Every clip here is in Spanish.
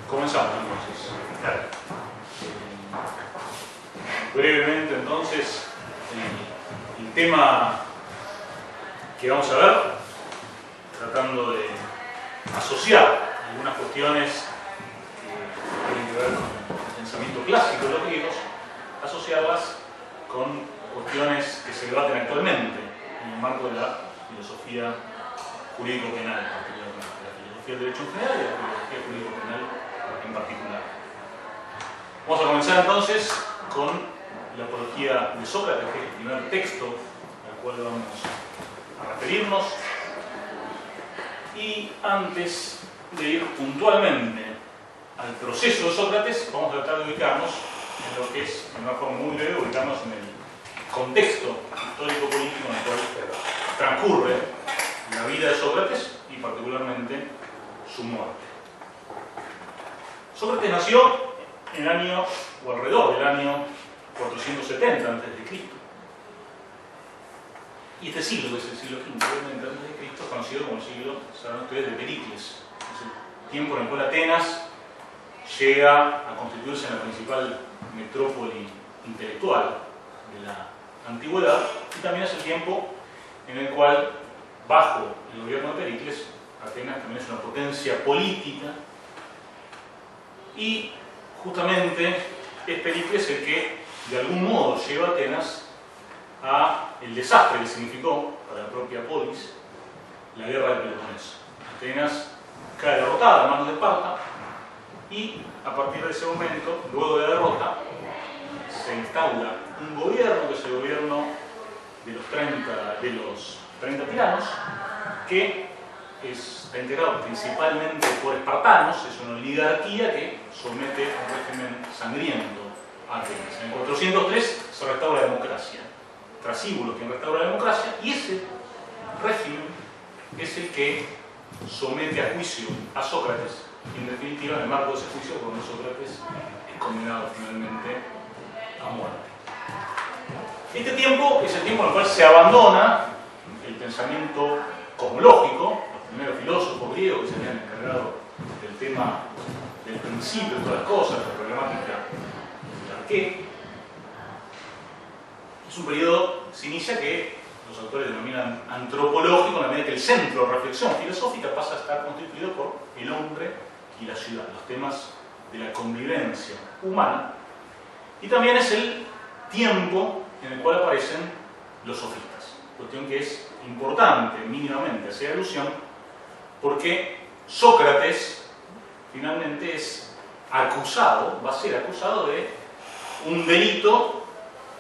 Comenzamos entonces. Brevemente entonces el tema que vamos a ver, tratando de asociar algunas cuestiones que tienen que ver con el pensamiento clásico de los griegos, asociarlas con cuestiones que se debaten actualmente en el marco de la filosofía jurídico-penal, particularmente, de la filosofía del derecho en general y de la filosofía jurídico-penal en particular. Vamos a comenzar entonces con la apología de Sócrates, que es el primer texto al cual vamos a referirnos. Y antes de ir puntualmente al proceso de Sócrates, vamos a tratar de ubicarnos en lo que es, de una forma muy breve, ubicarnos en el contexto histórico-político en el cual transcurre la vida de Sócrates y particularmente su muerte. Sócrates nació en el año, o alrededor del año 470 a.C. Y este siglo, que es el siglo V a.C., es conocido como el siglo, saben ustedes, de Pericles. Es el tiempo en el cual Atenas llega a constituirse en la principal metrópoli intelectual de la antigüedad, y también es el tiempo en el cual, bajo el gobierno de Pericles, Atenas también es una potencia política, y justamente es Pericles el que de algún modo lleva a Atenas a el desastre que significó para la propia polis la guerra del Peloponeso. Atenas cae derrotada a manos de Esparta, y a partir de ese momento, luego de la derrota, se instaura un gobierno, que es el gobierno de los 30 tiranos, que está integrado principalmente por espartanos. Es una oligarquía que somete a un régimen sangriento a Atenas. En 403 se restaura la democracia. Trasíbulo quien restaura la democracia, y ese régimen es el que somete a juicio a Sócrates, y en definitiva, en el marco de ese juicio, cuando Sócrates es condenado finalmente a muerte. Este tiempo es el tiempo en el cual se abandona el pensamiento cosmológico. Los primeros filósofos griegos que se habían encargado del tema del principio de todas las cosas, la problemática del arqué. Es un periodo, se inicia, que los autores denominan antropológico, en la medida que el centro de reflexión filosófica pasa a estar constituido por el hombre y la ciudad, los temas de la convivencia humana. Y también es el tiempo en el cual aparecen los sofistas, cuestión que es importante mínimamente hacer alusión, porque Sócrates finalmente es acusado, va a ser acusado de un delito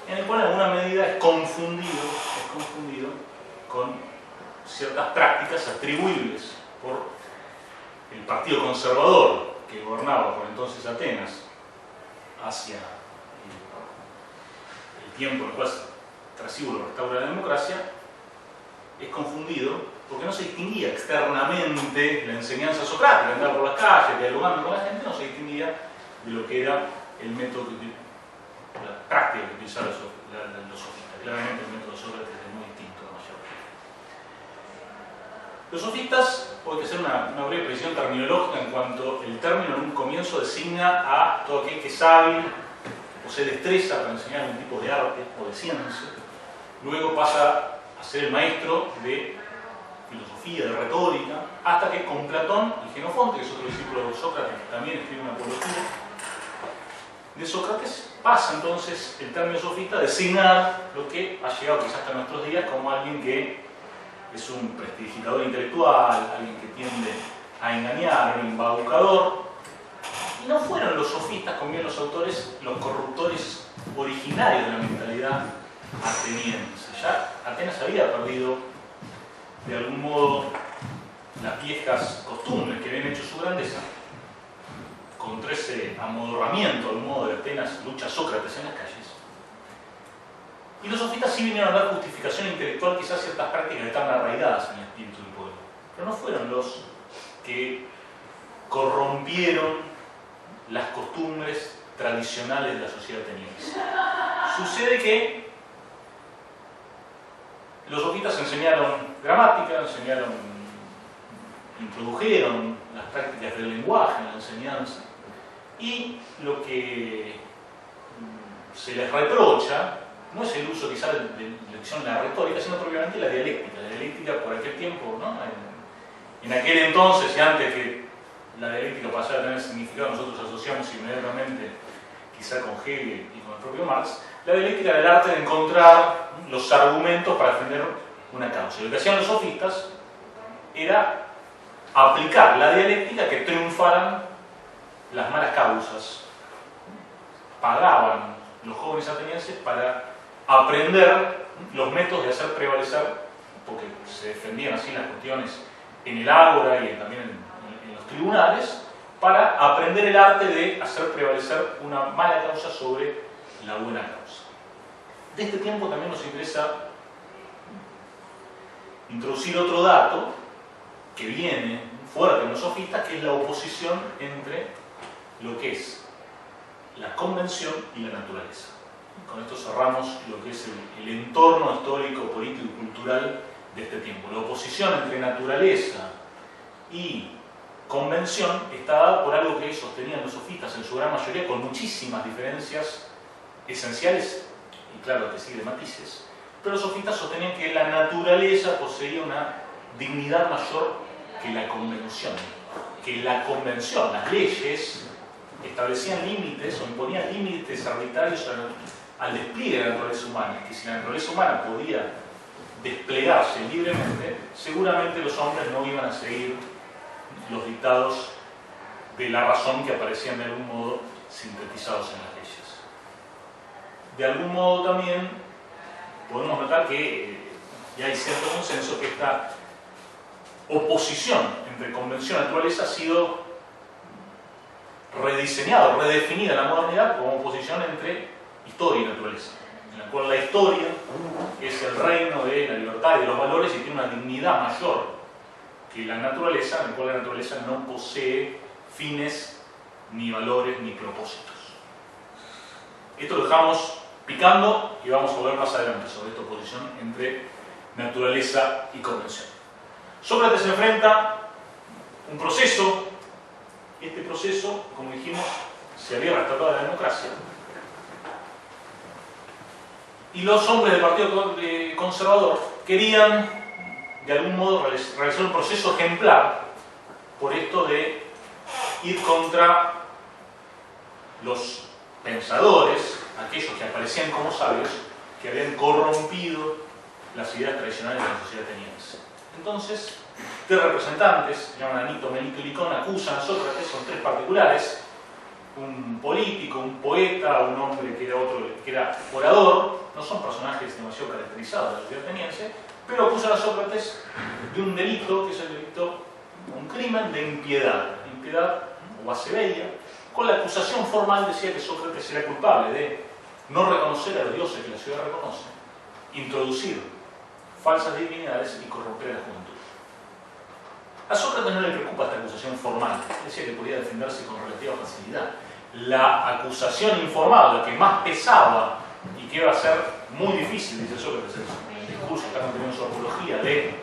en el cual en alguna medida es confundido con ciertas prácticas atribuibles por el partido conservador que gobernaba por entonces Atenas hacia el tiempo en el cual Trasíbulo restaura la democracia. Es confundido porque no se distinguía externamente la enseñanza socrática, andaba por las calles, dialogando con la gente, no se distinguía de lo que era el método, la práctica que utilizaban los sofistas. Claramente el método de Sócrates es muy distinto a mayor. Los sofistas, puede ser una breve precisión terminológica en cuanto el término en un comienzo designa a todo aquel que es hábil, que posee destreza para enseñar algún tipo de arte o de ciencia. Luego pasa a ser el maestro de filosofía, de retórica, hasta que con Platón y Jenofonte, que es otro discípulo de Sócrates, que también escribe una apología de Sócrates, pasa entonces el término sofista a designar lo que ha llegado quizás hasta nuestros días como alguien que es un prestidigitador intelectual, alguien que tiende a engañar, un embaucador. Y no fueron los sofistas, como bien los autores, los corruptores originarios de la mentalidad ateniense. Ya Atenas había perdido de algún modo las viejas costumbres que habían hecho su grandeza. Contra ese amodorramiento, al modo de Atenas, lucha Sócrates en las calles. Y los sofistas sí vinieron a dar justificación intelectual quizás a ciertas prácticas que estaban arraigadas en el espíritu del pueblo. Pero no fueron los que corrompieron las costumbres tradicionales de la sociedad ateniense. Sucede que los sofistas enseñaron gramática, introdujeron las prácticas del lenguaje en la enseñanza, Y lo que se les reprocha no es el uso quizás de lección de la retórica, sino propiamente la dialéctica. La dialéctica por aquel tiempo, ¿no? En aquel entonces y antes que la dialéctica pasara a tener significado, nosotros asociamos inmediatamente quizá con Hegel y con el propio Marx, la dialéctica era el arte de encontrar los argumentos para defender una causa. Y lo que hacían los sofistas era aplicar la dialéctica que triunfaran las malas causas. Pagaban los jóvenes atenienses para aprender los métodos de hacer prevalecer, porque se defendían así las cuestiones en el ágora y también en los tribunales, para aprender el arte de hacer prevalecer una mala causa sobre la buena causa. De este tiempo también nos interesa introducir otro dato que viene fuerte en los sofistas, que es la oposición entre lo que es la convención y la naturaleza. Con esto cerramos lo que es el entorno histórico, político y cultural de este tiempo. La oposición entre naturaleza y convención está dada por algo que sostenían los sofistas en su gran mayoría, con muchísimas diferencias esenciales y claro que sí de matices, pero los sofistas sostenían que la naturaleza poseía una dignidad mayor que la convención, las leyes establecían límites o imponían límites arbitrarios al despliegue de la naturaleza humana, que si la naturaleza humana podía desplegarse libremente, seguramente los hombres no iban a seguir los dictados de la razón que aparecían de algún modo sintetizados en las leyes. De algún modo también podemos notar que ya hay cierto consenso que esta oposición entre convención y naturaleza ha sido rediseñada, redefinida en la modernidad como oposición entre historia y naturaleza, en la cual la historia es el reino de la libertad y de los valores y tiene una dignidad mayor que la naturaleza, en la cual la naturaleza no posee fines, ni valores, ni propósitos. Esto lo dejamos picando y vamos a volver más adelante sobre esta oposición entre naturaleza y convención. Sócrates se enfrenta a un proceso. Este proceso, como dijimos, se había restaurado la democracia. Y los hombres del Partido Conservador querían, de algún modo, realizar un proceso ejemplar por esto de ir contra los pensadores, aquellos que aparecían como sabios, que habían corrompido las ideas tradicionales de la sociedad ateniense. Entonces, tres representantes, se llaman Anito, Melito y Licón, acusan a Sócrates, son tres particulares, un político, un poeta, un hombre que era orador, no son personajes demasiado caracterizados de la sociedad ateniense, pero acusan a Sócrates de un delito, que es el delito, un crimen de impiedad o asebeia. Con la acusación formal decía que Sócrates era culpable de no reconocer a los dioses que la ciudad reconoce, introducir falsas divinidades y corromper a la juventud. A Sócrates no le preocupa esta acusación formal, decía que podía defenderse con relativa facilidad. La acusación informal, la que más pesaba y que iba a ser muy difícil, dice Sócrates en el discurso que está contenido en su apología, de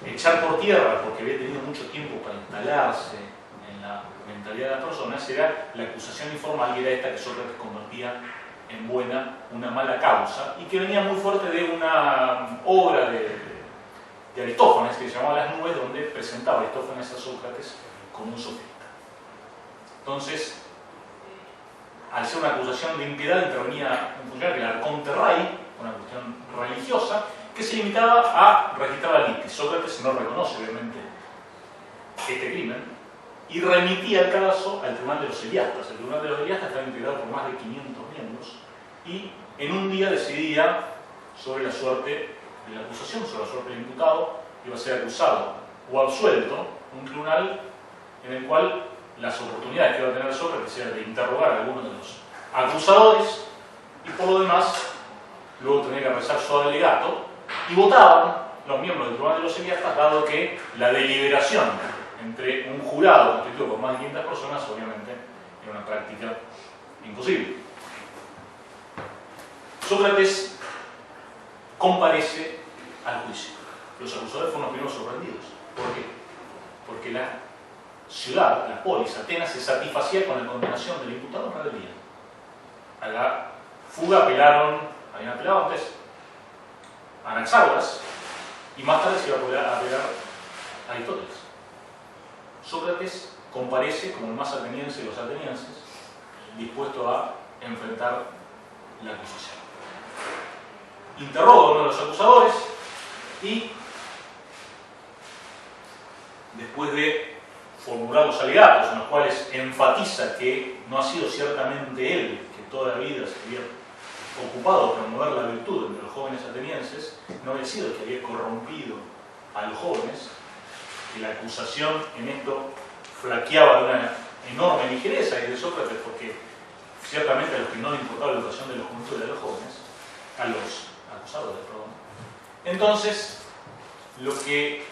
echar por tierra, porque había tenido mucho tiempo para instalarse en la mentalidad de las personas, era la acusación informal, y era esta que Sócrates convertía en buena una mala causa, y que venía muy fuerte de una obra de Aristófanes, que se llamaba Las Nubes, donde presentaba Aristófanes a Sócrates como un sofista. Entonces, al ser una acusación de impiedad, intervenía un funcionario, el arconte rey, una cuestión religiosa, que se limitaba a registrar la litis. Sócrates no reconoce, obviamente, este crimen, y remitía el caso al Tribunal de los Eliastas. El Tribunal de los Eliastas estaba integrado por más de 500 miembros, y en un día decidía sobre la suerte de la acusación, sobre la suerte del imputado, iba a ser acusado o absuelto, un tribunal en el cual las oportunidades que iba a tener Sócrates era de interrogar a algunos de los acusadores, y por lo demás luego tenía que rezar su alegato, y votaban los miembros del Tribunal de los Eliastas, dado que la deliberación entre un jurado constituido por más de 500 personas obviamente era una práctica imposible. Sócrates comparece al juicio. Los acusadores fueron los primeros sorprendidos. ¿Por qué? Porque la ciudad, la polis, Atenas, se satisfacía con la condenación del imputado en rebeldía. A la fuga habían apelado antes a Anaxágoras, y más tarde se iba a apelar a Aristóteles. Sócrates comparece como el más ateniense de los atenienses, dispuesto a enfrentar la acusación. Interroga a uno de los acusadores y, después de formular los alegatos en los cuales enfatiza que no ha sido ciertamente él que toda la vida se había ocupado de promover la virtud entre los jóvenes atenienses, no había sido el que había corrompido a los jóvenes, que la acusación en esto flaqueaba de una enorme ligereza, y de Sócrates, porque ciertamente a los que no le importaba la educación de la juventud y de los jóvenes, a los acusadores, perdón. Entonces, lo que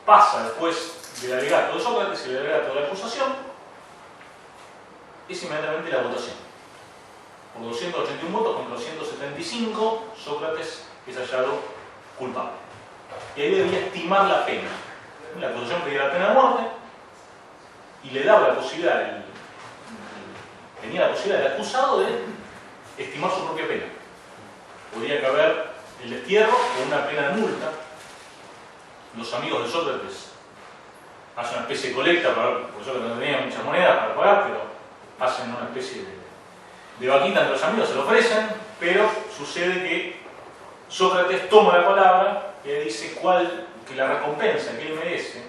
pasa después del alegato de Sócrates y el alegato de la acusación es inmediatamente la votación. Por 281 votos contra 275, Sócrates es hallado culpable. Y ahí debía estimar la pena. La acusación pedía la pena de muerte y le daba la posibilidad, tenía la posibilidad del acusado de estimar su propia pena. Podría caber el destierro o una pena de multa. Los amigos de Sócrates hacen una especie de colecta, porque Sócrates no tenía muchas monedas para pagar, pero hacen una especie de vaquita entre los amigos, se lo ofrecen, pero sucede que Sócrates toma la palabra y le dice que la recompensa que él merece,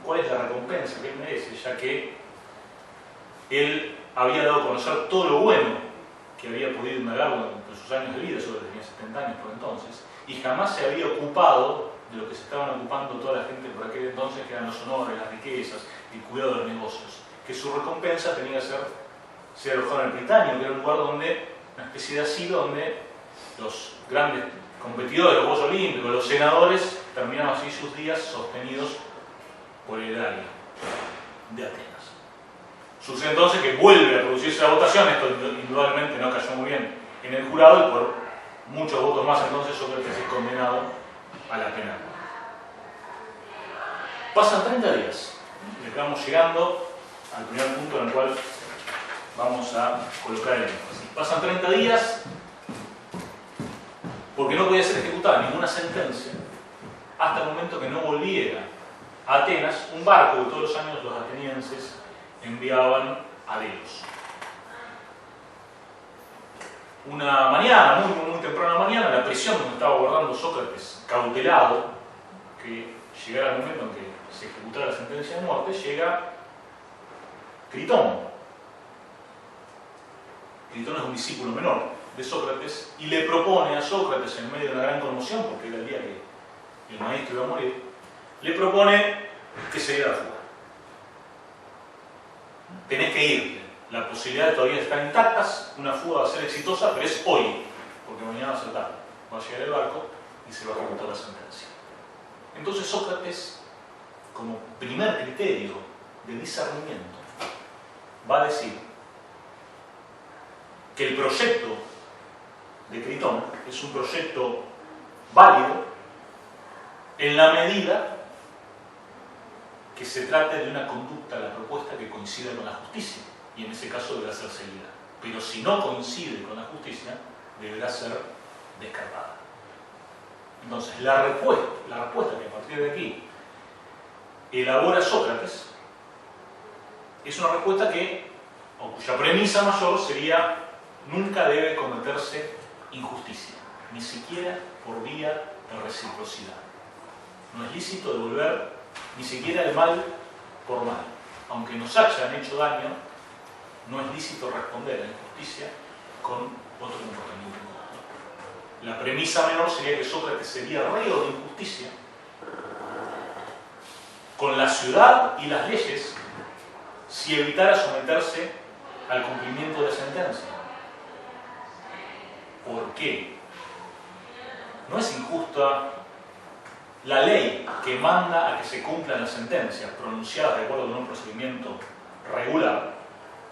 cuál es la recompensa que él merece, ya que él había dado a conocer todo lo bueno que había podido indagar durante sus años de vida. Sócrates tenía 70 años por entonces, y jamás se había ocupado de lo que se estaban ocupando toda la gente por aquel entonces, que eran los honores, las riquezas, el cuidado de los negocios. Que su recompensa tenía que ser alojado en el Británio, que era un lugar donde, una especie de asilo donde los grandes competidores, los Juegos Olímpicos, los senadores, terminaban así sus días sostenidos por el erario de Atenas. Sucede entonces que vuelve a producirse la votación, esto indudablemente no cayó muy bien en el jurado, y por muchos votos más entonces Sócrates es condenado a la pena. Pasan 30 días, y estamos llegando al primer punto en el cual vamos a colocar el énfasis. Pasan 30 días porque no podía ser ejecutada ninguna sentencia hasta el momento que no volviera a Atenas un barco que todos los años los atenienses enviaban a Delos. Una mañana, muy temprana mañana, la prisión donde estaba guardando Sócrates, cautelado, que llegara el momento en que se ejecutara la sentencia de muerte, llega Critón. Critón es un discípulo menor de Sócrates y le propone a Sócrates, en medio de una gran conmoción, porque era el día que el maestro iba a morir, le propone que se diera la fuga. Tenés que irte. Las posibilidades todavía están intactas, una fuga va a ser exitosa, pero es hoy, porque mañana va a ser tarde. Va a llegar el barco y se va a ejecutar la sentencia. Entonces Sócrates, como primer criterio de discernimiento, va a decir que el proyecto de Critón es un proyecto válido en la medida que se trate de una conducta, la propuesta que coincida con la justicia, y en ese caso deberá ser seguida. Pero si no coincide con la justicia, deberá ser descartada. Entonces, la respuesta que a partir de aquí elabora Sócrates es una respuesta o cuya premisa mayor sería: nunca debe cometerse injusticia, ni siquiera por vía de reciprocidad. No es lícito devolver ni siquiera el mal por mal. Aunque nos hayan hecho daño, no es lícito responder a la injusticia con otro comportamiento. La premisa menor sería que Sócrates sería reo de injusticia con la ciudad y las leyes si evitara someterse al cumplimiento de sentencia. ¿Por qué? No es injusta la ley que manda a que se cumplan las sentencias pronunciadas de acuerdo con un procedimiento regular,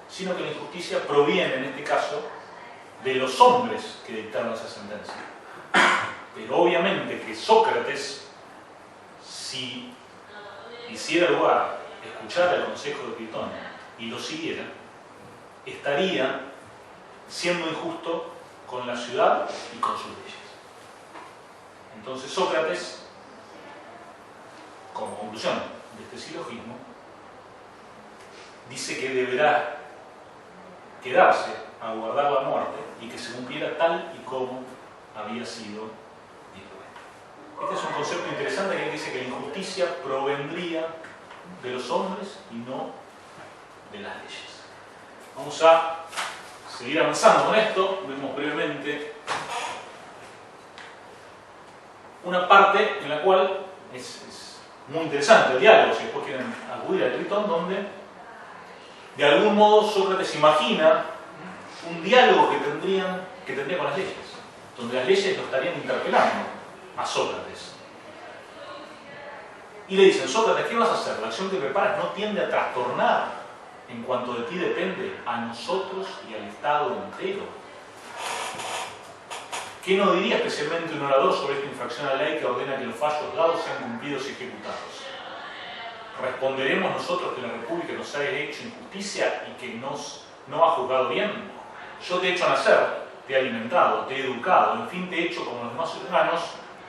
sino que la injusticia proviene, en este caso, de los hombres que dictaron esa sentencia. Pero obviamente que Sócrates, si hiciera lugar escuchara el consejo de Critón y lo siguiera, estaría siendo injusto con la ciudad y con sus leyes. Entonces Sócrates, como conclusión de este silogismo, dice que deberá quedarse a guardar la muerte y que se cumpliera tal y como había sido dispuesto. Este es un concepto interesante que dice que la injusticia provendría de los hombres y no de las leyes. Vamos a seguir avanzando con esto. Vemos brevemente una parte en la cual es muy interesante el diálogo, si después quieren acudir a Critón, donde de algún modo Sócrates imagina un diálogo que tendría con las leyes, donde las leyes lo estarían interpelando a Sócrates. Y le dicen: Sócrates, ¿qué vas a hacer? La acción que preparas no tiende a trastornar, en cuanto de ti depende, a nosotros y al Estado entero. ¿Qué nos diría especialmente un orador sobre esta infracción a la ley que ordena que los fallos dados sean cumplidos y ejecutados? ¿Responderemos nosotros que la República nos ha hecho injusticia y que no ha juzgado bien? Yo te he hecho nacer, te he alimentado, te he educado, en fin, te he hecho como los demás ciudadanos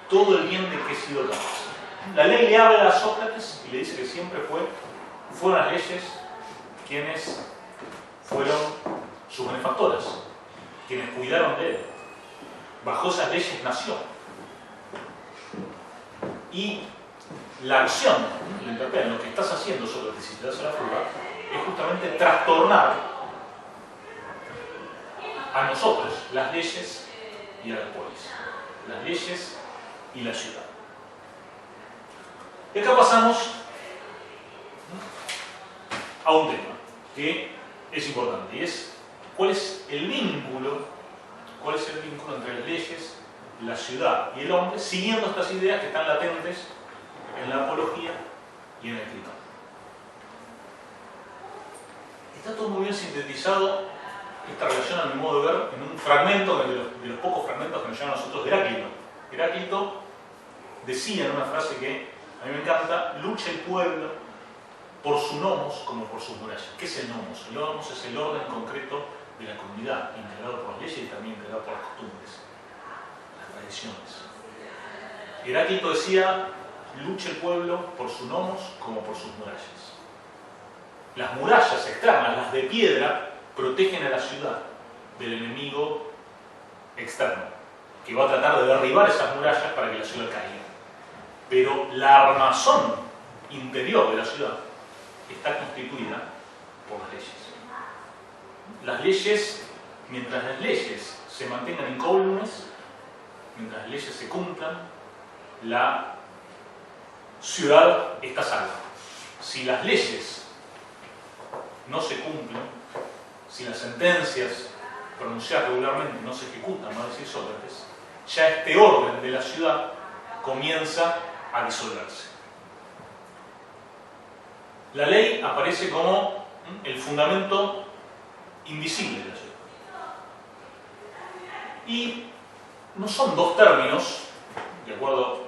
todo el bien de que he sido capaz. La ley le habla a Sócrates y le dice que siempre fueron las leyes quienes fueron sus benefactoras, quienes cuidaron de él. Bajo esas leyes nació. Y la acción, lo que estás haciendo, Sócrates, si te das a la fuga, es justamente trastornar a nosotros las leyes y a la polis, las leyes y la ciudad. Y acá pasamos a un tema que es importante, y es cuál es el vínculo entre las leyes, la ciudad y el hombre, siguiendo estas ideas que están latentes en la apología y en el Critón. Está todo muy bien sintetizado, esta relación, a mi modo de ver, en un fragmento de los pocos fragmentos que nos llaman a nosotros de Heráclito. Heráclito decía en una frase que a mí me encanta: lucha el pueblo por su nomos como por sus murallas. ¿Qué es el nomos? El nomos es el orden concreto de la comunidad, integrado por las leyes y también integrado por las costumbres, las tradiciones. Heráclito decía: lucha el pueblo por su nomos como por sus murallas. Las murallas externas, las de piedra, protegen a la ciudad del enemigo externo, que va a tratar de derribar esas murallas para que la ciudad caiga. Pero la armazón interior de la ciudad está constituida por las leyes. Las leyes, mientras las leyes se mantengan incólumes, mientras las leyes se cumplan, la ciudad está salva. Si las leyes no se cumplen, si las sentencias pronunciadas regularmente no se ejecutan, va a decir Sócrates, ya este orden de la ciudad comienza a disolverse. La ley aparece como el fundamento invisible de la ciudad. Y no son dos términos, de acuerdo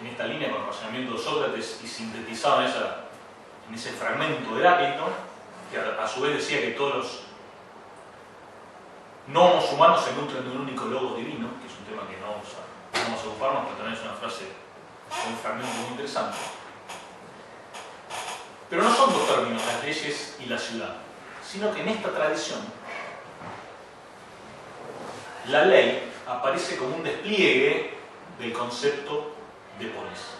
en esta línea con el razonamiento de Sócrates y sintetizado en ese fragmento de Heráclito, que a su vez decía que todos los nomos humanos se nutren de un único logos divino, que es un tema que no vamos a ocuparnos, pero también es una frase, un fragmento muy interesante. Pero no son dos términos, las leyes y la ciudad, sino que en esta tradición la ley aparece como un despliegue del concepto de polis.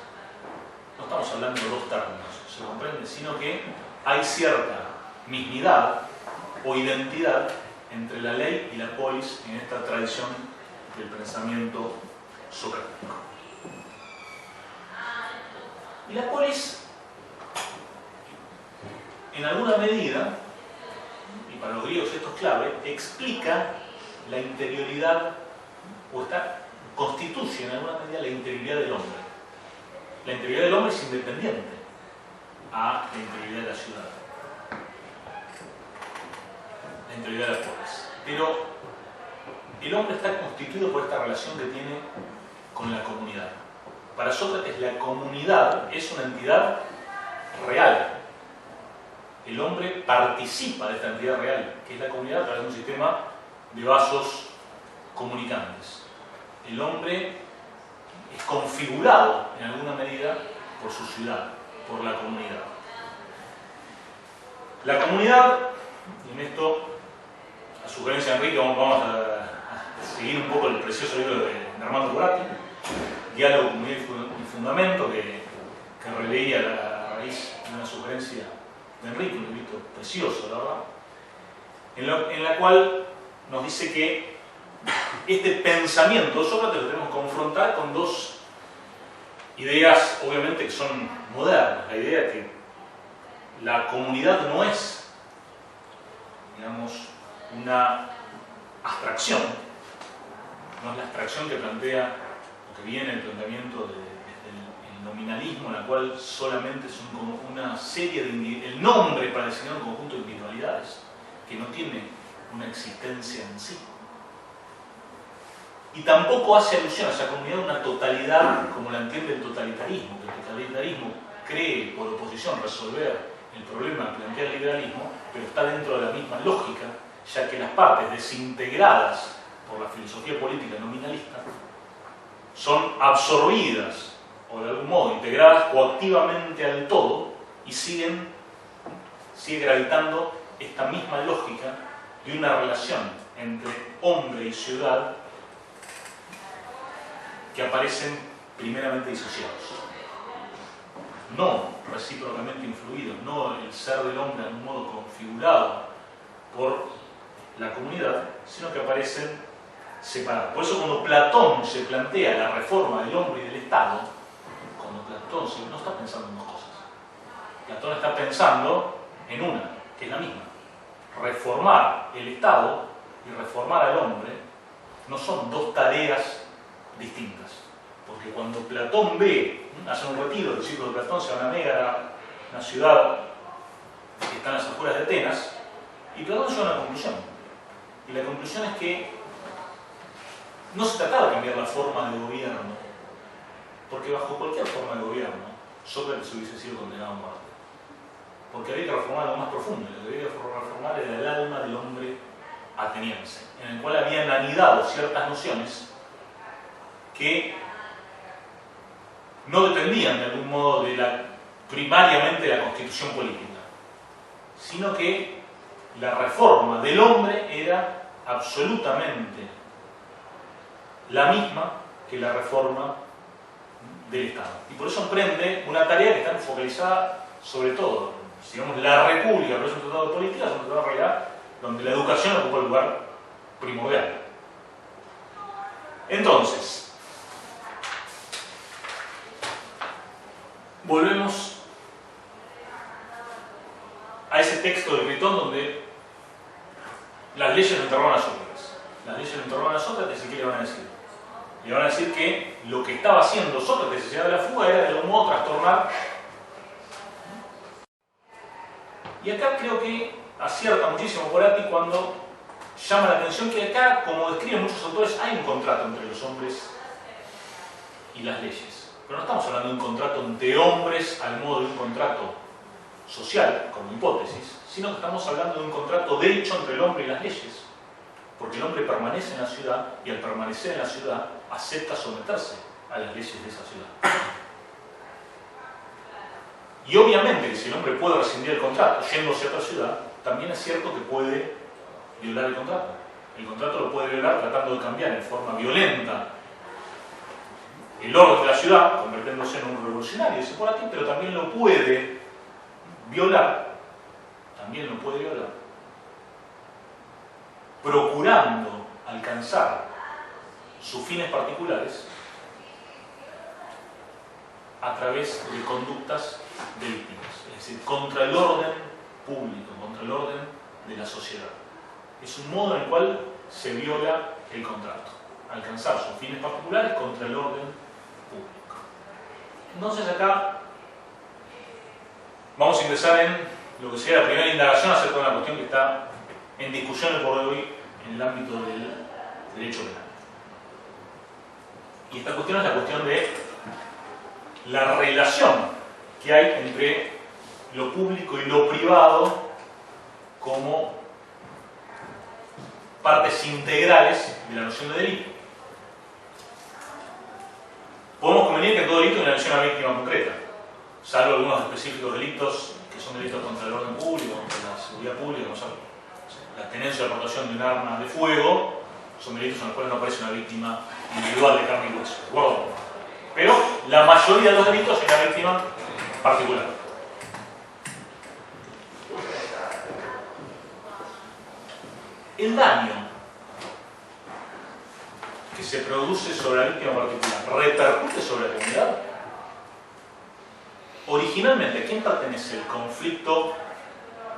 No estamos hablando de dos términos, se comprende, sino que hay cierta mismidad o identidad entre la ley y la polis en esta tradición del pensamiento socrático. Y la polis, en alguna medida, y para los griegos esto es clave, explica la interioridad, o constituye en alguna medida la interioridad del hombre. La interioridad del hombre es independiente a la interioridad de la ciudad, la interioridad de la polis. Pero el hombre está constituido por esta relación que tiene con la comunidad. Para Sócrates, la comunidad es una entidad real, el hombre participa de esta entidad real, que es la comunidad, a través de un sistema de vasos comunicantes. El hombre es configurado en alguna medida por su ciudad, por la comunidad. La comunidad, y en esto, a sugerencia de Enrique, vamos a seguir un poco el precioso libro de Armando Borati, Diálogo, Comunidad y Fundamento, que releía a raíz de una sugerencia de Enrique, un librito precioso, la verdad, en la cual nos dice que este pensamiento de Sócrates lo tenemos que confrontar con dos ideas, obviamente, que son modernas. La idea de que la comunidad no es, digamos, una abstracción, no es la abstracción que plantea, o que viene el planteamiento del nominalismo, en la cual solamente son como una serie de el nombre para designar un conjunto de individualidades que no tiene una existencia en sí. Y tampoco hace alusión a esa comunidad de una totalidad como la entiende el totalitarismo, que el totalitarismo cree por oposición resolver el problema que plantea el liberalismo, pero está dentro de la misma lógica, ya que las partes desintegradas por la filosofía política nominalista son absorbidas o de algún modo integradas coactivamente al todo y sigue gravitando esta misma lógica de una relación entre hombre y ciudad que aparecen primeramente disociados, no recíprocamente influidos, no el ser del hombre de algún modo configurado por la comunidad, sino que aparecen separados. Por eso cuando Platón se plantea la reforma del hombre y del Estado, cuando Platón no está pensando en dos cosas. Platón está pensando en una, que es la misma. Reformar el Estado y reformar al hombre no son dos tareas distintas. Porque cuando Platón hace un retiro, los discípulos de Platón se van a Mégara, una ciudad que está en las afueras de Atenas, y Platón llega a una conclusión. Y la conclusión es que no se trataba de cambiar la forma de gobierno, porque bajo cualquier forma de gobierno, Sócrates hubiese sido condenado a muerte. Porque había que reformar algo más profundo, lo que había que reformar era el alma del hombre ateniense, en el cual habían anidado ciertas nociones que no dependían de algún modo primariamente de la constitución política, sino que la reforma del hombre era absolutamente la misma que la reforma del Estado. Y por eso emprende una tarea que está focalizada sobre todo, digamos, la República, pero es un tratado de política, es un tratado de realidad donde la educación ocupa el lugar primordial. Entonces, volvemos a ese texto de Gritón donde las leyes lo interrogan a Sócrates. Las leyes lo interrogan a Sócrates, ¿y qué le van a decir? Le van a decir que lo que estaba haciendo Sócrates hacia de la fuga era de algún modo trastornar. Y acá creo que acierta muchísimo Borati cuando llama la atención que acá, como describen muchos autores, hay un contrato entre los hombres y las leyes. Pero no estamos hablando de un contrato entre hombres al modo de un contrato social, como hipótesis, sino que estamos hablando de un contrato de hecho entre el hombre y las leyes. Porque el hombre permanece en la ciudad y al permanecer en la ciudad acepta someterse a las leyes de esa ciudad. Y obviamente que si el hombre puede rescindir el contrato yéndose a otra ciudad, también es cierto que puede violar el contrato. El contrato lo puede violar tratando de cambiar en forma violenta el orden de la ciudad, convirtiéndose en un revolucionario, dice por aquí, pero también lo puede violar, procurando alcanzar sus fines particulares a través de conductas delictivas, es decir, contra el orden público, contra el orden de la sociedad. Es un modo en el cual se viola el contrato, alcanzar sus fines particulares contra el orden público. Entonces acá vamos a ingresar en lo que sería la primera indagación acerca de una cuestión que está en discusión el por hoy en el ámbito del derecho penal. Y esta cuestión es la cuestión de la relación que hay entre lo público y lo privado como partes integrales de la noción de delito. Podemos convenir que en todo delito hay una lesión a la víctima concreta, salvo algunos específicos delitos que son delitos contra el orden público, contra la seguridad pública, como son la tenencia o la aportación de un arma de fuego, son delitos en los cuales no aparece una víctima individual de carne y hueso, ¿de acuerdo? Pero la mayoría de los delitos es una víctima particular. El daño que se produce sobre la víctima particular repercute sobre la comunidad. Originalmente, ¿a quién pertenece el conflicto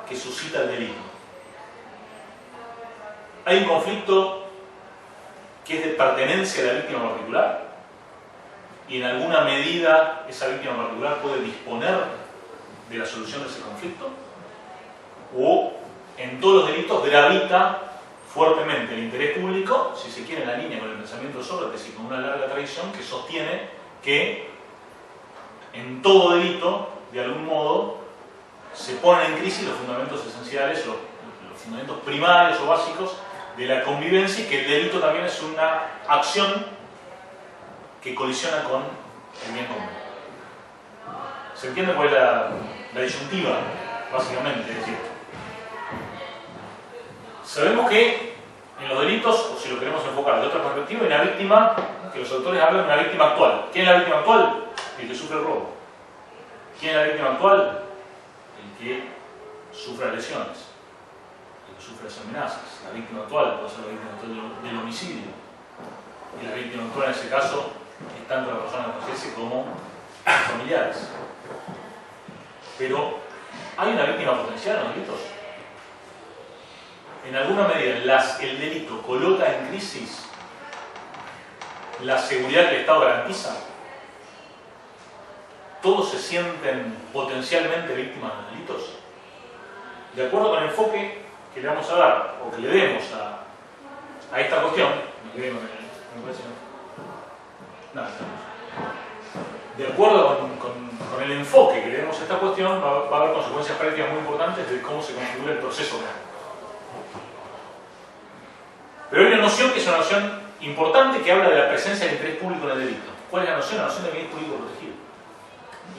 que suscita el delito? Hay un conflicto que es de pertenencia a la víctima particular y en alguna medida esa víctima particular puede disponer de la solución de ese conflicto, o en todos los delitos gravita fuertemente el interés público, si se quiere en la línea con el pensamiento de Sócrates y con una larga tradición que sostiene que en todo delito, de algún modo, se ponen en crisis los fundamentos esenciales, los fundamentos primarios o básicos de la convivencia, y que el delito también es una acción que colisiona con el bien común. ¿Se entiende cuál es la disyuntiva, básicamente? Es decir, sabemos que en los delitos, o si lo queremos enfocar de otra perspectiva, hay una víctima, que los autores hablan de una víctima actual. ¿Quién es la víctima actual? El que sufre el robo. ¿Quién es la víctima actual? El que sufre lesiones, el que sufre las amenazas. La víctima actual puede ser la víctima actual del homicidio. Y la víctima actual en ese caso es tanto la persona que fallece como los familiares. Pero, ¿hay una víctima potencial en los delitos? En alguna medida, el delito coloca en crisis la seguridad que el Estado garantiza. ¿Todos se sienten potencialmente víctimas de delitos? De acuerdo con el enfoque que le vamos a dar, o que le demos a esta cuestión, de acuerdo con el enfoque que le demos a esta cuestión, va a haber consecuencias prácticas muy importantes de cómo se configura el proceso penal. Pero hay una noción que es una noción importante que habla de la presencia del interés público en el delito. ¿Cuál es la noción? La noción del bien jurídico protegido.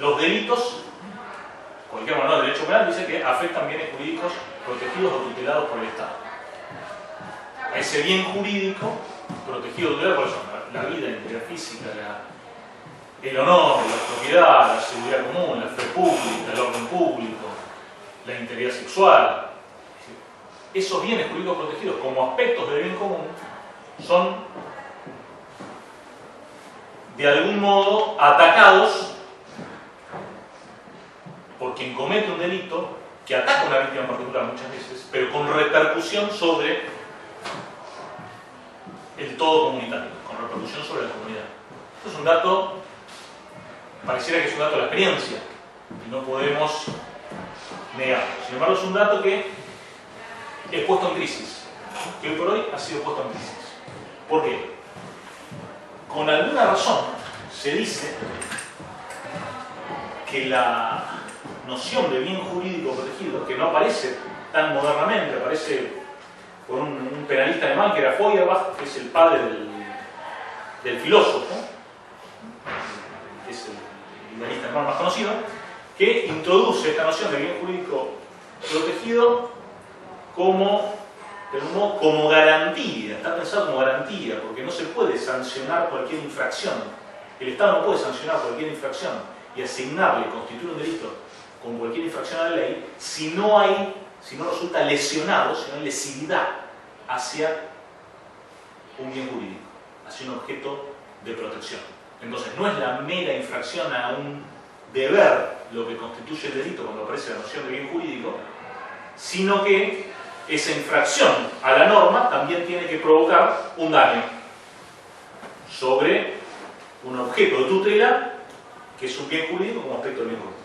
Los delitos, cualquier manual de derecho penal dice que afectan bienes jurídicos protegidos o tutelados por el Estado. A ese bien jurídico protegido o tutelado, ¿cuáles son? La vida, la integridad física, el honor, la propiedad, la seguridad común, la fe pública, el orden público, la integridad sexual. Esos bienes jurídicos protegidos como aspectos del bien común son de algún modo atacados por quien comete un delito que ataca a una víctima en particular muchas veces, pero con repercusión sobre el todo comunitario, con repercusión sobre la comunidad. Esto es un dato, pareciera que es un dato de la experiencia y no podemos negarlo. Sin embargo, es un dato que es puesto en crisis, que hoy por hoy ha sido puesto en crisis. ¿Por qué? Con alguna razón se dice que la noción de bien jurídico protegido, que no aparece tan modernamente, aparece por un penalista alemán que era Feuerbach, que es el padre del filósofo, que es el penalista alemán más conocido, que introduce esta noción de bien jurídico protegido como garantía, está pensado como garantía, porque no se puede sancionar cualquier infracción. El Estado no puede sancionar cualquier infracción y asignarle, constituir un delito con cualquier infracción a la ley si no resulta lesionado, si no hay lesividad hacia un bien jurídico, hacia un objeto de protección. Entonces, no es la mera infracción a un deber lo que constituye el delito cuando aparece la noción de bien jurídico, sino que esa infracción a la norma también tiene que provocar un daño sobre un objeto de tutela que es un bien jurídico como aspecto del bien jurídico.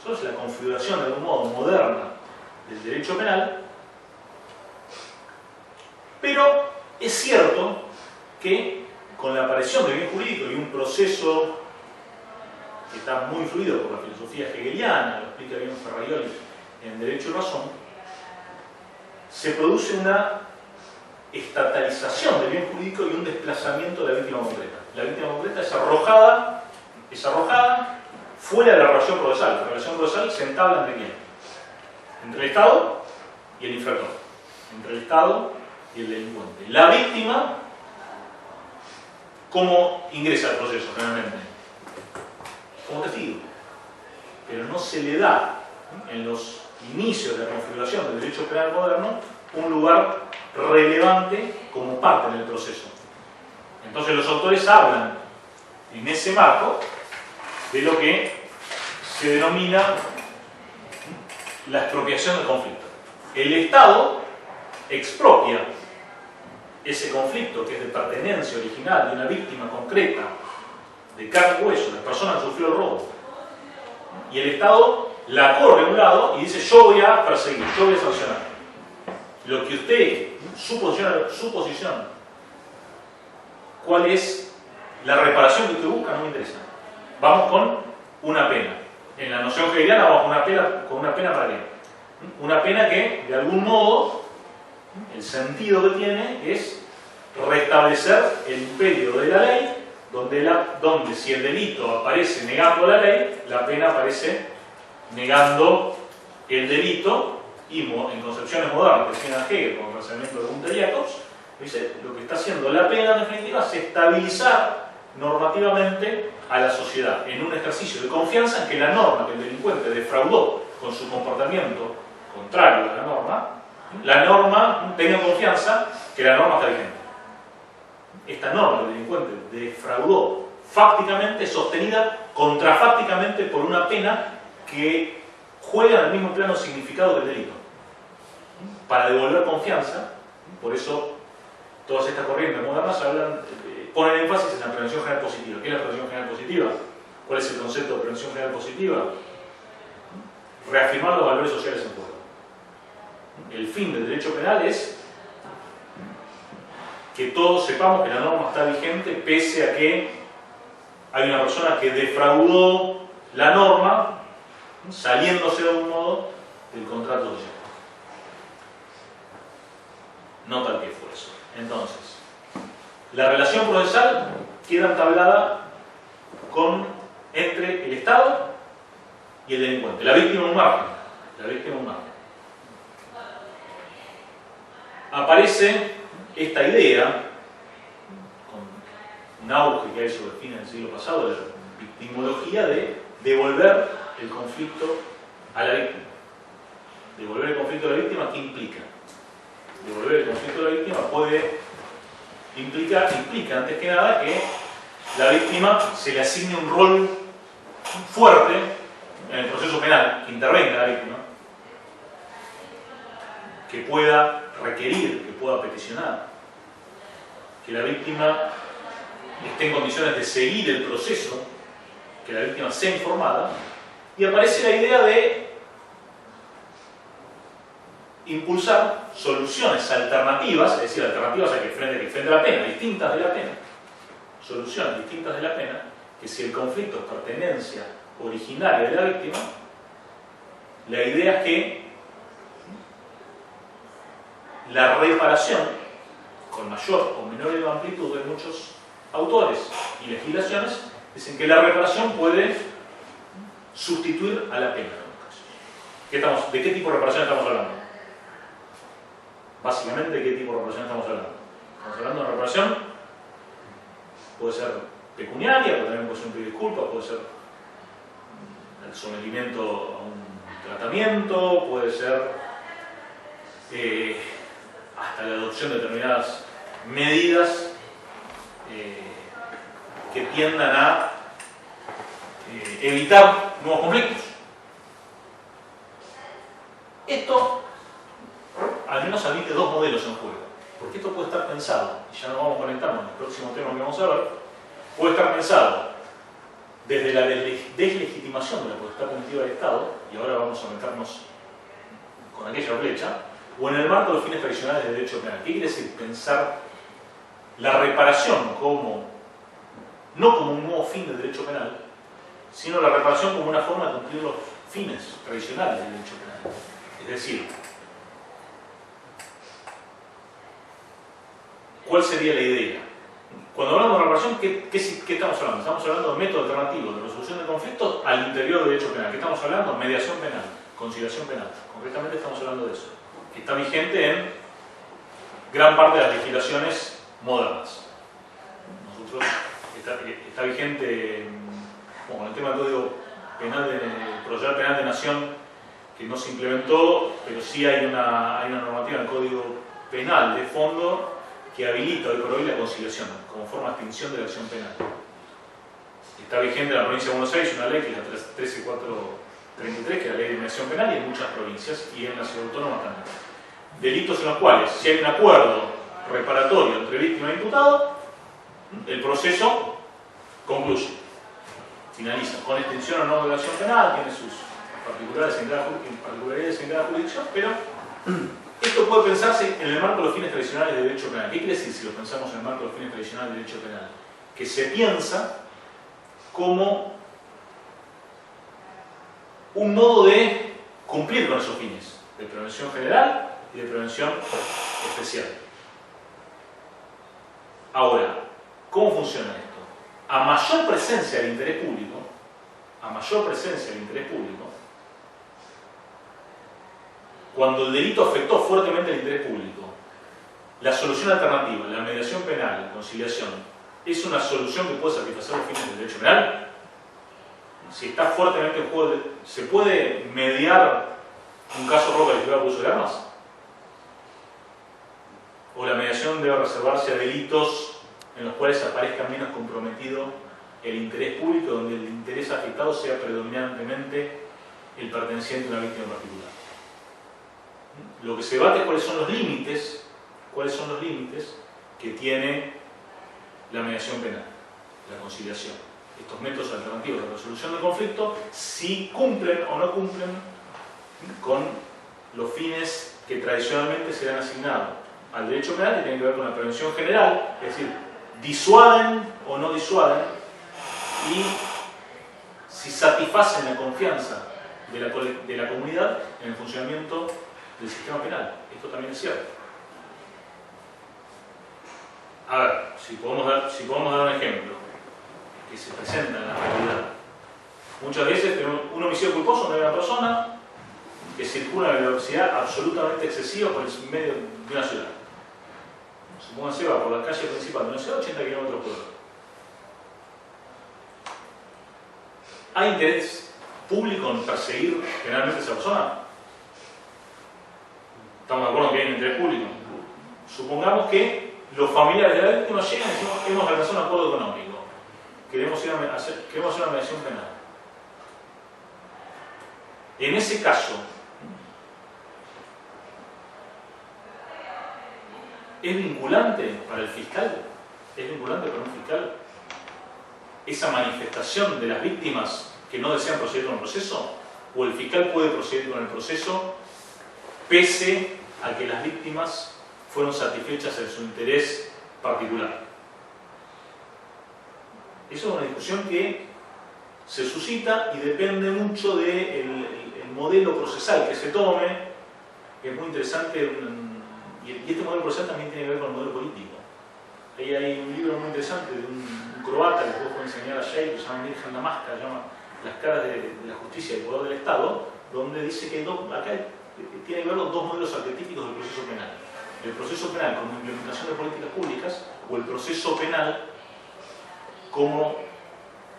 Eso es la configuración de algún modo moderna del derecho penal, pero es cierto que con la aparición del bien jurídico y un proceso que está muy influido por la filosofía hegeliana, lo explica bien Ferraioli en Derecho y Razón, se produce una estatalización del bien jurídico y un desplazamiento de la víctima concreta. La víctima concreta es arrojada fuera de la relación procesal. La relación procesal se entabla entre quién? Entre el Estado y el infractor. Entre el Estado y el delincuente. La víctima, ¿cómo ingresa al proceso realmente? Como testigo. Pero no se le da en los inicios de la configuración del derecho penal moderno un lugar relevante como parte en el proceso. Entonces los autores hablan en ese marco de lo que se denomina la expropiación del conflicto. El Estado expropia ese conflicto que es de pertenencia original de una víctima concreta, de carne y hueso, la persona que sufrió el robo, y el Estado la corre a un lado y dice: yo voy a perseguir, yo voy a sancionar. Lo que usted, su posición, cuál es la reparación que usted busca, no me interesa. Vamos con una pena. En la noción hegeliana vamos con una pena ¿para qué? Una pena que, de algún modo, el sentido que tiene es restablecer el imperio de la ley, donde si el delito aparece negando la ley, la pena aparece negando el delito, y en concepciones modernas que tiene Hegel con el pensamiento de Gunther Jacobs, dice, lo que está haciendo la pena en definitiva es estabilizar normativamente a la sociedad en un ejercicio de confianza en que la norma que el delincuente defraudó con su comportamiento contrario a la norma tenga confianza que la norma está vigente. Esta norma que el delincuente defraudó fácticamente es sostenida contrafácticamente por una pena que juega en el mismo plano de significado que el delito. Para devolver confianza, por eso todas estas corrientes modernas ponen énfasis en la prevención general positiva. ¿Qué es la prevención general positiva? ¿Cuál es el concepto de prevención general positiva? Reafirmar los valores sociales en juego. El fin del derecho penal es que todos sepamos que la norma está vigente pese a que hay una persona que defraudó la norma saliéndose de algún modo del contrato social. No tal que fue eso. Entonces, la relación procesal queda entablada entre el Estado y el delincuente. La víctima un margen. Aparece esta idea, con un auge que hay sobre fines del siglo pasado, de la victimología, de devolver el conflicto a la víctima. Devolver el conflicto a la víctima, ¿qué implica? Devolver el conflicto a la víctima implica antes que nada que la víctima se le asigne un rol fuerte en el proceso penal, que intervenga la víctima, que pueda requerir, que pueda peticionar, que la víctima esté en condiciones de seguir el proceso, que la víctima sea informada, y aparece la idea de impulsar soluciones alternativas, es decir, alternativas a que frente a la pena, distintas de la pena, soluciones distintas de la pena, que si el conflicto es pertenencia originaria de la víctima, la idea es que la reparación, con mayor o menor amplitud de muchos autores y legislaciones, dicen que la reparación puede sustituir a la pena en algunos casos. ¿De qué tipo de reparación estamos hablando? Básicamente, ¿de qué tipo de reparación estamos hablando? Estamos hablando de una reparación, puede ser pecuniaria, pero también puede ser un pedido de disculpas, puede ser el sometimiento a un tratamiento, puede ser hasta la adopción de determinadas medidas que tiendan a evitar nuevos conflictos. Esto al menos admite dos modelos en juego, porque esto puede estar pensado, y ya nos vamos a conectar en el próximo tema que vamos a ver, puede estar pensado desde la deslegitimación de la potestad punitiva del Estado, y ahora vamos a meternos con aquella flecha, o en el marco de los fines tradicionales del derecho penal. ¿Qué quiere decir? Pensar la reparación no como un nuevo fin del derecho penal, sino la reparación como una forma de cumplir los fines tradicionales del derecho penal. Es decir, ¿cuál sería la idea? Cuando hablamos de reparación, ¿qué estamos hablando? Estamos hablando de método alternativo de resolución de conflictos al interior del derecho penal. ¿Qué estamos hablando? Mediación penal, conciliación penal. Concretamente estamos hablando de eso, que está vigente en gran parte de las legislaciones modernas. Nosotros, está vigente con el tema del Código Penal, Procesal Penal de Nación, que no se implementó, pero sí hay una normativa en el Código Penal de fondo que habilita hoy por hoy la conciliación como forma de extinción de la acción penal. Está vigente en la provincia de Buenos Aires una ley que es la 13433, que es la ley de mediación penal, y en muchas provincias y en la ciudad autónoma también. Delitos en los cuales, si hay un acuerdo reparatorio entre víctima e imputado, el proceso concluye, finaliza, con extinción o no de la acción penal, tiene sus particularidades en cada jurisdicción, pero esto puede pensarse en el marco de los fines tradicionales del derecho penal. ¿Qué quiere decir si lo pensamos en el marco de los fines tradicionales del derecho penal? Que se piensa como un modo de cumplir con esos fines, de prevención general y de prevención especial. Ahora, ¿cómo funciona esto? A mayor presencia del interés público, cuando el delito afectó fuertemente el interés público, la solución alternativa, la mediación penal, la conciliación, ¿es una solución que puede satisfacer los fines del derecho penal? Si está fuertemente en juego, ¿se puede mediar un caso robo calificado por uso de armas? ¿O la mediación debe reservarse a delitos en los cuales aparezca menos comprometido el interés público, donde el interés afectado sea predominantemente el perteneciente a una víctima en particular? Lo que se debate es cuáles son los límites que tiene la mediación penal, la conciliación, estos métodos alternativos de resolución de conflicto, si cumplen o no cumplen con los fines que tradicionalmente se han asignado al derecho penal, que tienen que ver con la prevención general, es decir, disuaden o no disuaden, y si satisfacen la confianza de la comunidad en el funcionamiento del sistema penal. Esto también es cierto. A ver, si podemos dar un ejemplo que se presenta en la realidad. Muchas veces tenemos un homicidio culposo donde hay una persona que circula a una velocidad absolutamente excesiva por el medio de una ciudad. Supóngase va por la calle principal de una ciudad 80 km por hora. ¿Hay interés público en perseguir penalmente a esa persona? ¿Estamos de acuerdo en que hay un interés público? Supongamos que los familiares de la víctima llegan y decimos que hemos alcanzado un acuerdo económico. Queremos hacer una mediación penal. En ese caso, ¿es vinculante para el fiscal? ¿Es vinculante para un fiscal esa manifestación de las víctimas que no desean proceder con el proceso? ¿O el fiscal puede proceder con el proceso pese a que las víctimas fueron satisfechas en su interés particular? Esa es una discusión que se suscita y depende mucho del modelo procesal que se tome, que es muy interesante, y este modelo procesal también tiene que ver con el modelo político. Ahí hay un libro muy interesante de un croata que después fue enseñar a Shea, que se llama Mirjan Damaska, se llama Las caras de la justicia y el poder del Estado, donde dice que acá tiene que ver los dos modelos arquetípicos del proceso penal. El proceso penal como implementación de políticas públicas o el proceso penal como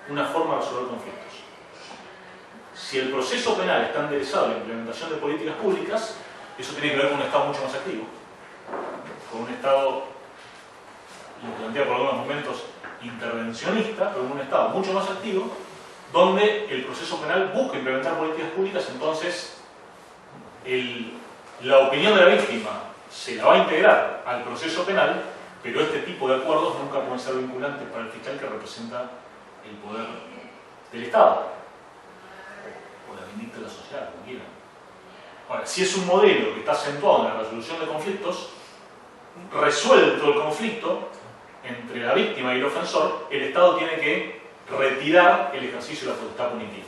una forma de resolver conflictos. Si el proceso penal está enderezado en la implementación de políticas públicas, eso tiene que ver con un Estado mucho más activo, con un Estado, lo plantea por algunos momentos, intervencionista, pero un Estado mucho más activo, donde el proceso penal busca implementar políticas públicas. Entonces la opinión de la víctima se la va a integrar al proceso penal, pero este tipo de acuerdos nunca pueden ser vinculantes para el fiscal que representa el poder del Estado o la vindicta de la sociedad, como quieran. Ahora, si es un modelo que está acentuado en la resolución de conflictos, resuelto el conflicto entre la víctima y el ofensor, el Estado tiene que retirar el ejercicio de la potestad punitiva.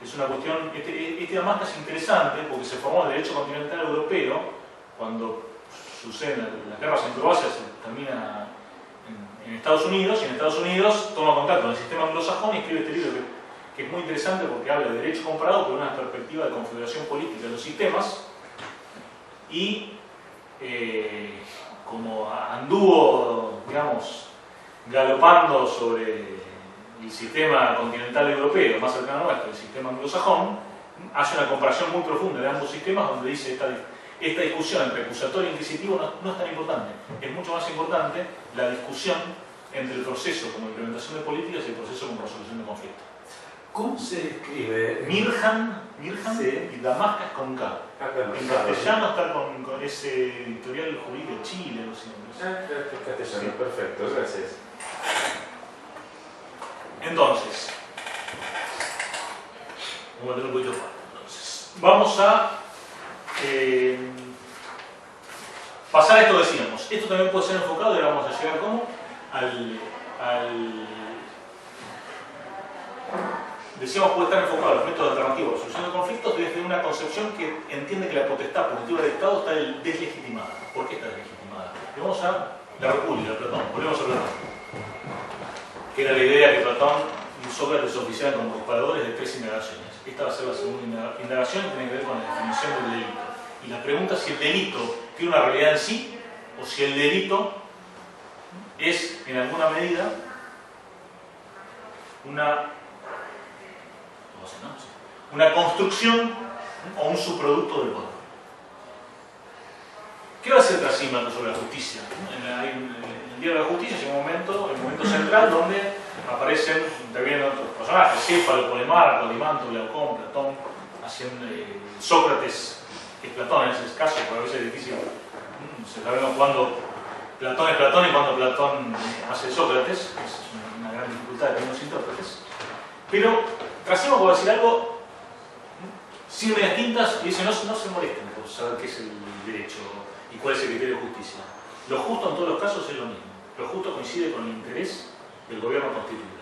Es una cuestión, este además es interesante porque se formó el derecho continental europeo cuando suceden las guerras en Croacia, se termina en Estados Unidos, y en Estados Unidos toma contacto con el sistema anglosajón y escribe este libro que es muy interesante porque habla de derecho comparado por una perspectiva de configuración política de los sistemas, y como anduvo, digamos, galopando sobre el sistema continental europeo más cercano a nuestro, el sistema anglosajón, hace una comparación muy profunda de ambos sistemas donde dice esta discusión entre acusatorio e inquisitivo no es tan importante. Es mucho más importante la discusión entre el proceso como implementación de políticas y el proceso como resolución de conflictos. ¿Cómo se escribe? Mirhan Sí. y Damascus con K. En castellano está con ese editorial jurídico de Chile, no sé. Castellano, Sí. perfecto, gracias. Entonces, vamos a pasar a esto que decíamos. Esto también puede ser enfocado, y vamos a llegar como decíamos, puede estar enfocado a los métodos alternativos de resolución de conflictos desde una concepción que entiende que la potestad punitiva del Estado está deslegitimada. ¿Por qué está deslegitimada? Y vamos a la República de Platón, volvemos a Platón, que era la idea que Platón y Sócrates oficiaban como disparadores de tres indagaciones. Esta va a ser la segunda indagación, que tiene que ver con la definición del delito. Y la pregunta es si el delito tiene una realidad en sí, o si el delito es, en alguna medida, una construcción o un subproducto del poder. ¿Qué va a hacer Trasímaco sobre la justicia? En el Diario de la Justicia es el momento central donde aparecen, intervienen otros personajes, Céfalo, Polemarco, Limanto, Glaucón, Platón, haciendo Sócrates, que es Platón en ese caso, porque a veces es difícil, sabemos cuándo Platón es Platón y cuándo Platón hace Sócrates, es una gran dificultad de tener los intérpretes. Pero Trasímaco va a decir algo sin medias tintas y dice: no se molesten por saber qué es el derecho y cuál es el criterio de justicia. Lo justo en todos los casos es lo mismo. Lo justo coincide con el interés del gobierno constituido.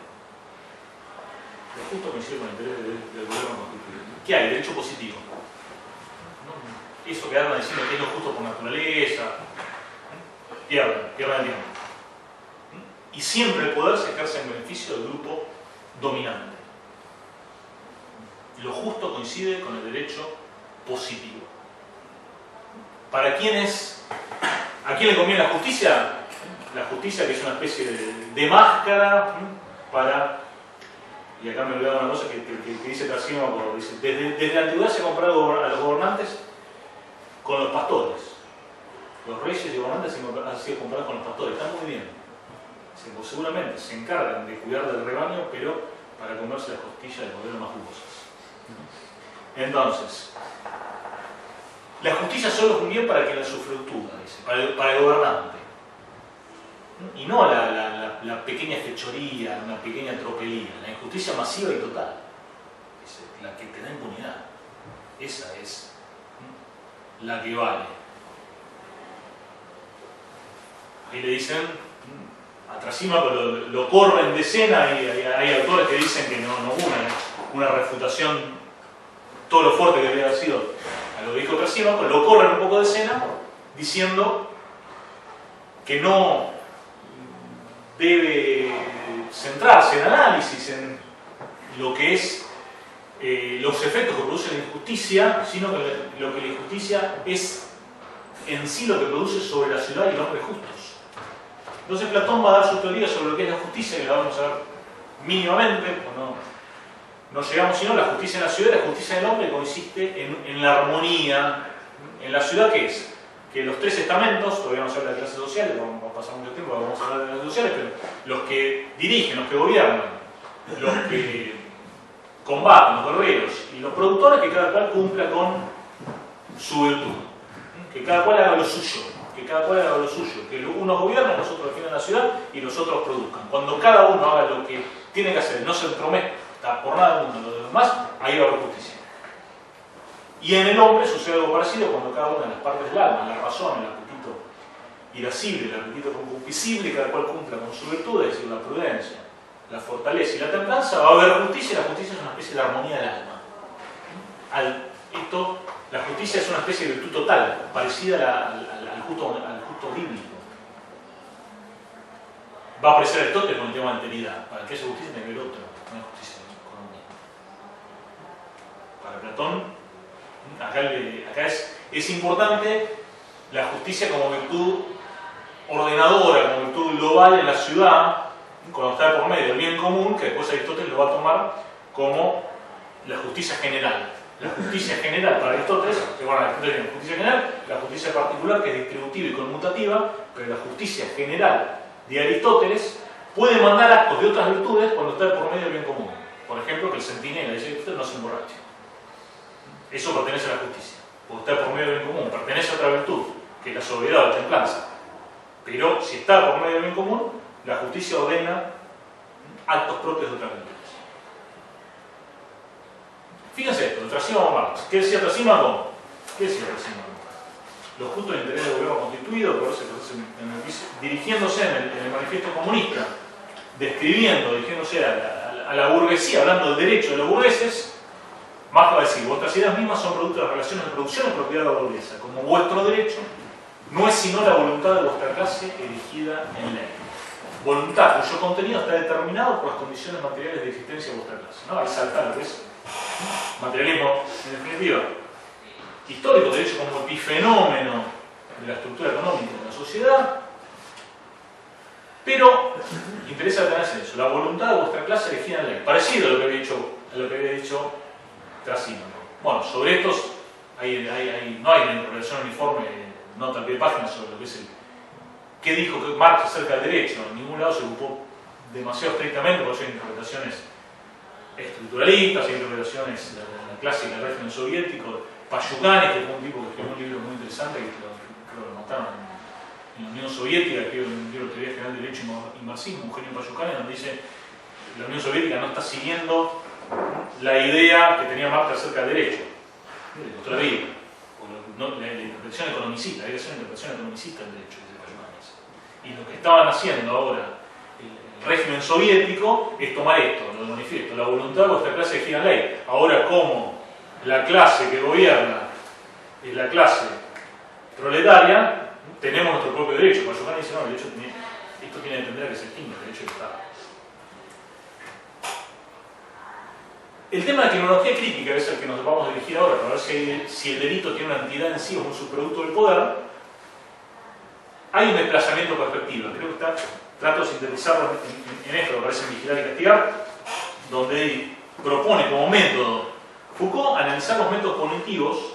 Lo justo coincide con el interés del gobierno constituido. ¿Qué hay? Derecho positivo. Eso que andan diciendo que es lo justo por naturaleza, pierden el tiempo. Y siempre el poder se ejerce en beneficio del grupo dominante. Lo justo coincide con el derecho positivo. ¿Para quiénes? ¿A quién le conviene la justicia? La justicia, que es una especie de máscara para... Y acá me olvidaba una cosa que dice Trasímaco, dice: desde la antigüedad se ha comparado a los gobernantes con los pastores. Los reyes y gobernantes han sido comparados con los pastores. Está muy bien. Pues seguramente se encargan de cuidar del rebaño, pero para comerse las costillas de poder más jugosas. Entonces, la justicia solo es un bien para quien la usufructúa, dice, para el gobernante. Y no la pequeña fechoría, una pequeña tropelía, la injusticia masiva y total, dice, la que te da impunidad. Esa es la que vale. Ahí le dicen a Trasímaco, lo corren de escena, y hay autores que dicen que no hubo una refutación, todo lo fuerte que había sido a lo que dijo Trasímaco, lo corren un poco de escena diciendo que no debe centrarse en análisis en lo que es los efectos que produce la injusticia, sino que lo que la injusticia es en sí lo que produce sobre la ciudad y los hombres justos. Entonces Platón va a dar su teoría sobre lo que es la justicia, y la vamos a ver mínimamente, pues no llegamos sino a la justicia en la ciudad. La justicia del hombre consiste en la armonía en la ciudad, que es que los tres estamentos, todavía no se habla de clases sociales, vamos a pasar mucho tiempo, vamos a hablar de clases sociales, pero los que dirigen, los que gobiernan, los que combaten, los guerreros y los productores, que cada cual cumpla con su virtud, que cada cual haga lo suyo, que unos gobiernan, los otros defiendan la ciudad y los otros produzcan. Cuando cada uno haga lo que tiene que hacer, no se entrometa por nada del mundo, lo demás, ahí va a haber justicia. Y en el hombre sucede algo parecido cuando cada una de las partes del alma, la razón, el apetito irascible, el apetito concupiscible, cada cual cumpla con su virtud, es decir, la prudencia, la fortaleza y la templanza, va a haber justicia, y la justicia es una especie de armonía del alma. La justicia es una especie de virtud total, parecida al justo bíblico. Va a aparecer Aristóteles con el tema de alteridad. Para que haya justicia tiene que haber otro, no hay justicia económica. Para Platón, acá es importante la justicia como virtud ordenadora, como virtud global en la ciudad, cuando está por medio del bien común, que después Aristóteles lo va a tomar como la justicia general. La justicia general para Aristóteles, que bueno, Aristóteles tiene justicia general, la justicia particular que es distributiva y conmutativa, pero la justicia general de Aristóteles puede mandar actos de otras virtudes cuando está por medio del bien común. Por ejemplo, que el centinela, dice Aristóteles, no se emborrache. Eso pertenece a la justicia, porque está por medio del bien común, pertenece a otra virtud, que es la sobriedad o la templanza. Pero si está por medio del bien común, la justicia ordena actos propios de otras virtudes. Fíjense esto, el Trasímago Marx. ¿Qué decía Trasímago? ¿Qué decía Trasímago? Los justos intereses del gobierno constituido, dirigiéndose en el manifiesto comunista, dirigiéndose a la burguesía, hablando del derecho de los burgueses, Marx va a decir, vuestras ideas mismas son producto de las relaciones de producción y propiedad de la burguesa, como vuestro derecho no es sino la voluntad de vuestra clase erigida en ley. Voluntad cuyo contenido está determinado por las condiciones materiales de existencia de vuestra clase. ¿No? Ahí salta lo que es materialismo, en definitiva, histórico, derecho como epifenómeno de la estructura económica de la sociedad, pero interesa tener eso, la voluntad de vuestra clase elegida en ley, parecido a lo que había dicho Trasímago. Bueno, sobre estos no hay una interpretación uniforme, nota al pie de página sobre lo que es qué dijo Marx acerca del derecho. En ningún lado se ocupó demasiado estrictamente, por eso hay interpretaciones estructuralistas, hay interpretaciones de la clásica del régimen soviético. Payukanis, que fue un tipo que escribió un libro muy interesante, que creo que lo mataron en la Unión Soviética, que escribió un libro de teoría general de derecho y marxismo, Eugenio Payukanis, donde dice que la Unión Soviética no está siguiendo la idea que tenía Marx acerca del derecho. Le costó la vida. La interpretación economicista, hay que hacer una interpretación economicista del derecho, dice Payukanis. Y lo que estaban haciendo ahora el régimen soviético es tomar esto, lo manifiesto, la voluntad de vuestra clase elegida en ley. Ahora, como la clase que gobierna es la clase proletaria, tenemos nuestro propio derecho. Payukanis dice, no, el derecho esto tiene que entender que se extingue, el derecho del Estado. El tema de la criminología crítica, que es el que nos vamos a dirigir ahora, para ver si el delito tiene una entidad en sí o es un subproducto del poder, hay un desplazamiento de perspectiva. Creo que trato de sintetizarlo en esto, que parece Vigilar y Castigar, donde propone como método Foucault analizar los métodos cognitivos,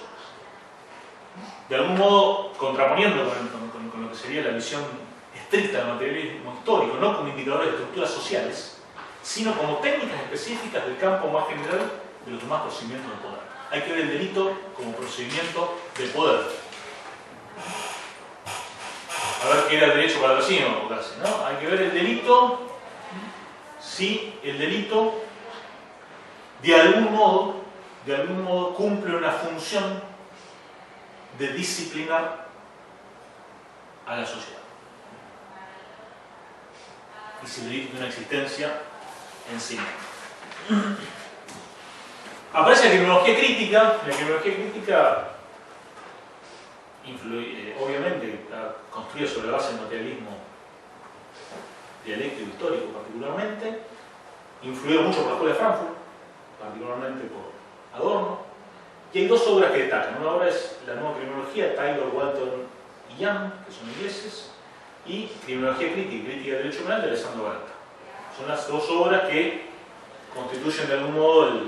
de algún modo contraponiendo con lo que sería la visión estricta del materialismo histórico, no como indicadores de estructuras sociales, sino como técnicas específicas del campo más general de los demás procedimientos de poder. Hay que ver el delito como procedimiento de poder. A ver qué era el derecho para Trasímago, casi, ¿no? Hay que ver el delito, si el delito de algún modo cumple una función de disciplinar a la sociedad. Y si el delito tiene una existencia en sí. Aparece la criminología crítica. La criminología crítica obviamente está construida sobre la base del materialismo dialéctico histórico particularmente, influido mucho por la Escuela de Frankfurt, particularmente por Adorno, y hay dos obras que destacan. Una obra es La Nueva Criminología, Taylor, Walton y Young, que son ingleses, y Criminología Crítica y Crítica del Derecho Penal de Alessandro Barata. Son las dos obras que constituyen de algún modo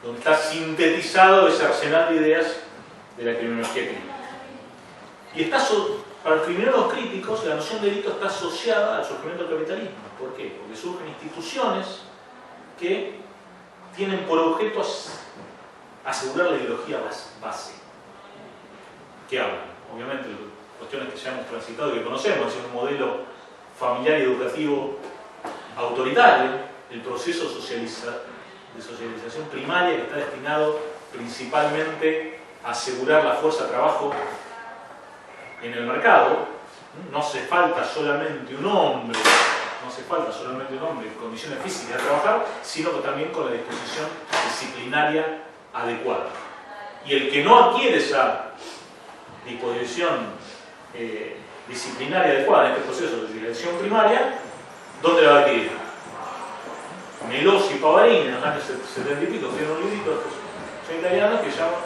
donde está sintetizado ese arsenal de ideas de la criminología crítica. Y para los criminólogos críticos, la noción de delito está asociada al surgimiento del capitalismo. ¿Por qué? Porque surgen instituciones que tienen por objeto asegurar la ideología base. ¿Qué hablan? Obviamente, cuestiones que ya hemos transitado y que conocemos, es un modelo familiar y educativo autoritario, el proceso de socialización primaria que está destinado principalmente a asegurar la fuerza de trabajo en el mercado. No hace falta solamente un hombre, no hace falta solamente un hombre en condiciones físicas de trabajar, sino que también con la disposición disciplinaria adecuada. Y el que no adquiere esa disposición disciplinaria adecuada en este proceso de dirección primaria, ¿dónde la va a adquirir? Melosi y Pavarini en los años 70 y pico escribieron un librito, son italianos, que se llama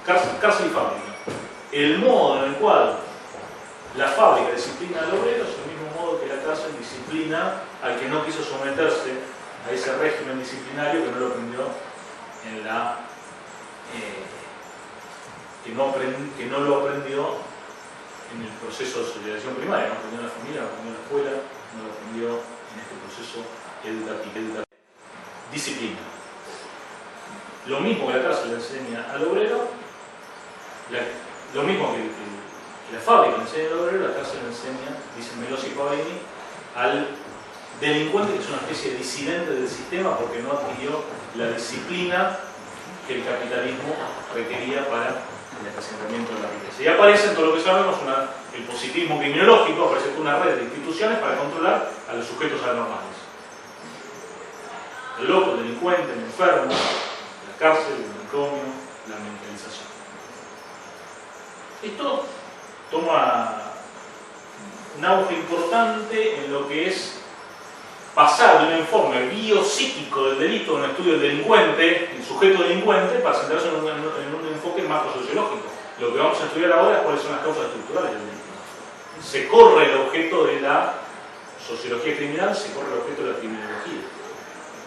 Cárcel y Fábrica. El modo en el cual la fábrica disciplina al obrero es el mismo modo que la cárcel disciplina al que no quiso someterse a ese régimen disciplinario, que no lo aprendió en la que no lo aprendió en el proceso de socialización primaria, no aprendió en la familia, no aprendió en la escuela, no lo aprendió en este proceso educativo. Disciplina. Lo mismo que la cárcel le enseña al obrero, lo mismo que la fábrica le enseña al obrero, la cárcel le enseña, dicen Melosi y Pavarini, al delincuente, que es una especie de disidente del sistema porque no adquirió la disciplina que el capitalismo requería para el asentamiento de la riqueza. Y aparece en todo lo que sabemos el positivismo criminológico, aparece toda una red de instituciones para controlar a los sujetos anormales. El loco, el delincuente, el enfermo, la cárcel, el manicomio, la medicalización. Esto toma un auge importante en lo que es pasar de un informe biopsíquico del delito, un estudio del delincuente, el sujeto delincuente, para centrarse en un enfoque macrosociológico. Lo que vamos a estudiar ahora es cuáles son las causas estructurales del delito. Se corre el objeto de la sociología criminal, se corre el objeto de la criminología.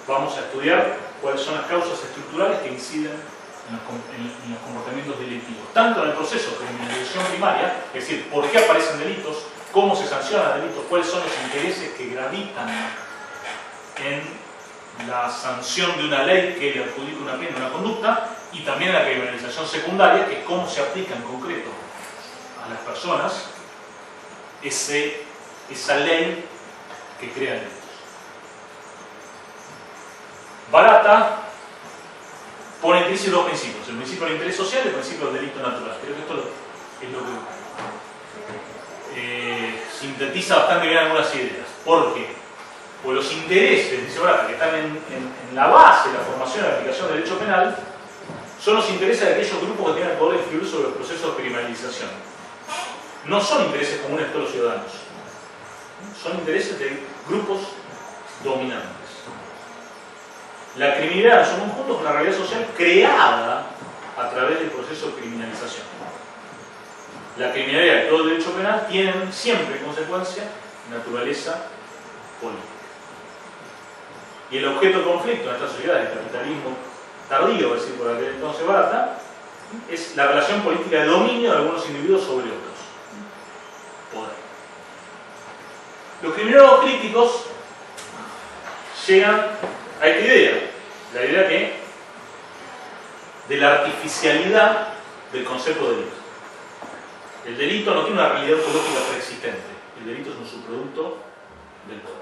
Vamos a estudiar cuáles son las causas estructurales que inciden en los comportamientos delictivos, tanto en el proceso de criminalización primaria, es decir, por qué aparecen delitos, cómo se sancionan delitos, cuáles son los intereses que gravitan en la sanción de una ley que le adjudica una pena, una conducta, y también la criminalización secundaria, que es cómo se aplica en concreto a las personas esa ley que crea delitos. Barata pone en crisis dos principios: el principio del interés social y el principio del delito natural. Creo que esto es lo que sintetiza bastante bien algunas ideas. ¿Por qué? Pues los intereses, dice Barata, que están en la base de la formación y la aplicación del derecho penal, son los intereses de aquellos grupos que tienen el poder de influir sobre los procesos de criminalización. No son intereses comunes de todos los ciudadanos, son intereses de grupos dominantes. La criminalidad en su conjunto es una realidad social creada a través del proceso de criminalización. La criminalidad y todo el derecho penal tienen siempre en consecuencia naturaleza política. Y el objeto de conflicto en esta sociedad, el capitalismo tardío, es decir, por aquel entonces Barata, es la relación política de dominio de algunos individuos sobre otros. Poder. Los criminólogos críticos llegan a esta idea, la idea de la artificialidad del concepto de delito. El delito no tiene una realidad ontológica preexistente, el delito es un subproducto del poder.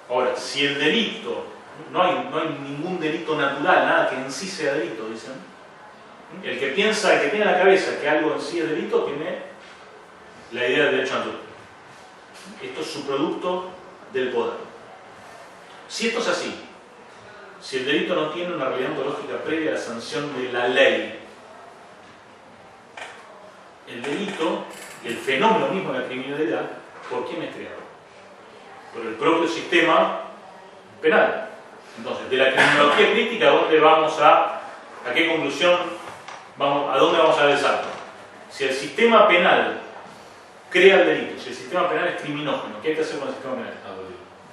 Ahora, si el delito, no hay ningún delito natural, nada que en sí sea delito, dicen. El que piensa, el que tiene en la cabeza que algo en sí es delito, tiene la idea del derecho natural. Esto es subproducto del poder. Si esto es así, si el delito no tiene una realidad ontológica previa a la sanción de la ley, el delito, el fenómeno mismo de la criminalidad, ¿por quién es creado? Por el propio sistema penal. Entonces, de la criminología crítica, ¿a qué conclusión a dónde vamos a dar el salto? Si el sistema penal crea el delito, si el sistema penal es criminógeno, ¿qué hay que hacer con el sistema penal?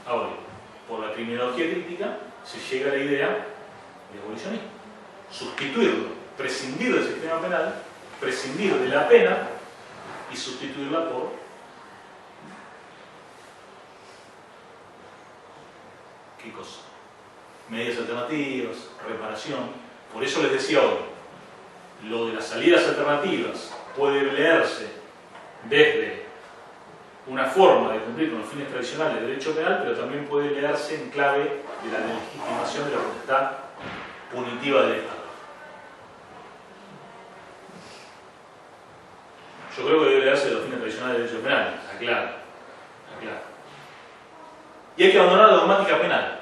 Abolir. Por la criminología crítica se llega a la idea de abolicionismo. Sustituirlo, prescindir del sistema penal, prescindir de la pena y sustituirla por ¿qué cosa? Medidas alternativas, reparación. Por eso les decía hoy, lo de las salidas alternativas puede leerse desde una forma de cumplir con los fines tradicionales del derecho penal, pero también puede leerse en clave de la legitimación de la potestad punitiva del Estado. Yo creo que debe leerse de los fines tradicionales del derecho penal, aclaro. Y hay que abandonar la dogmática penal.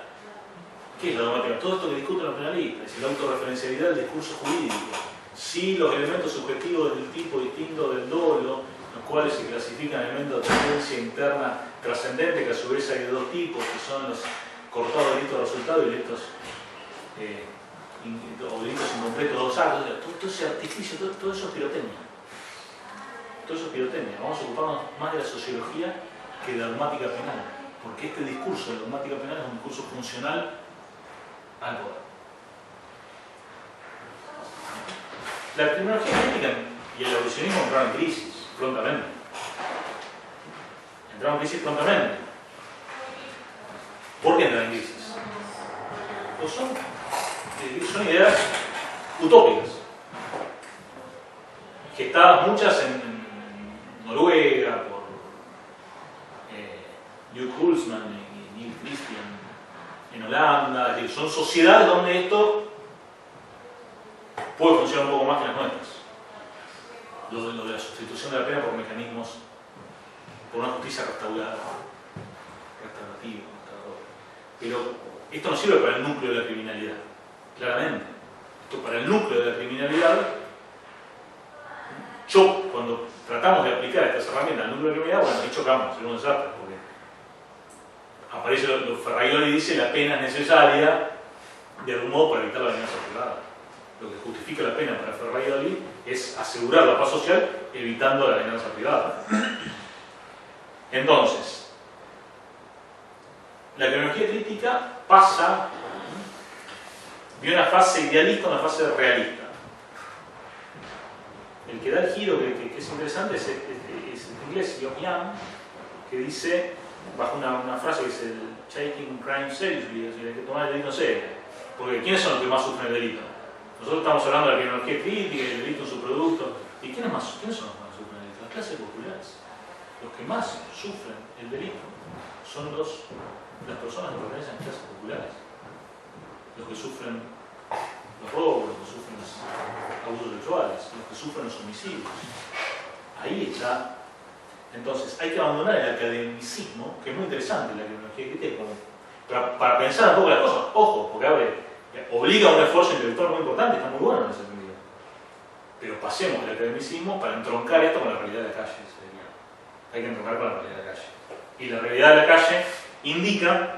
¿Qué es la dogmática? Todo esto que discuten los penalistas, es la autorreferencialidad del discurso jurídico. Si los elementos subjetivos del tipo distinto del dolo, los cuales se clasifican elementos de tendencia interna trascendente, que a su vez hay de dos tipos, que son los cortados delitos de resultado y delitos o delitos incompletos de dos actos. Todo ese artificio, todo eso es pirotecnia. Todo eso es pirotecnia. Vamos a ocuparnos más de la sociología que de la dogmática penal, porque este discurso de la dogmática penal es un discurso funcional al poder. La criminología crítica y el evolucionismo entraron en crisis prontamente. Entraron en crisis prontamente. ¿Por qué entraron en crisis? Pues son ideas utópicas, gestadas muchas en Noruega por Luc Hulsmann y Neil Christian en Holanda. Es decir, son sociedades donde esto puede funcionar un poco más que las nuestras. Lo de la sustitución de la pena por mecanismos, por una justicia restaurativa. Pero esto no sirve para el núcleo de la criminalidad, claramente. Esto para el núcleo de la criminalidad, cuando tratamos de aplicar estas herramientas al núcleo de la criminalidad, bueno, ahí chocamos, es un desastre, porque aparece lo Ferraioli dice, la pena es necesaria de algún modo para evitar la venganza privada. Lo que justifica la pena para Ferraioli es asegurar la paz social evitando la venganza privada. Entonces, la criminología crítica pasa de una fase idealista a una fase realista. El que da el giro que es interesante es el inglés Young Young, que dice, bajo una frase que dice el taking crime seriously, es decir, hay que tomar el delito en serio. Porque ¿quiénes son los que más sufren el delito? Nosotros estamos hablando de la criminología crítica y el delito en su producto. ¿Y quiénes son los que más sufren el delito? Las clases populares. Los que más sufren el delito son las personas que pertenecen a clases populares. Los que sufren los robos, los que sufren los abusos sexuales, los que sufren los homicidios. Ahí está. Entonces, hay que abandonar el academicismo, que es muy interesante la criminología crítica, para pensar un poco las cosas. Ojo, porque obliga a un esfuerzo intelectual muy importante, está muy bueno en ese sentido. Pero pasemos del academicismo para entroncar esto con la realidad de la calle. Hay que entroncar con la realidad de la calle. Y la realidad de la calle indica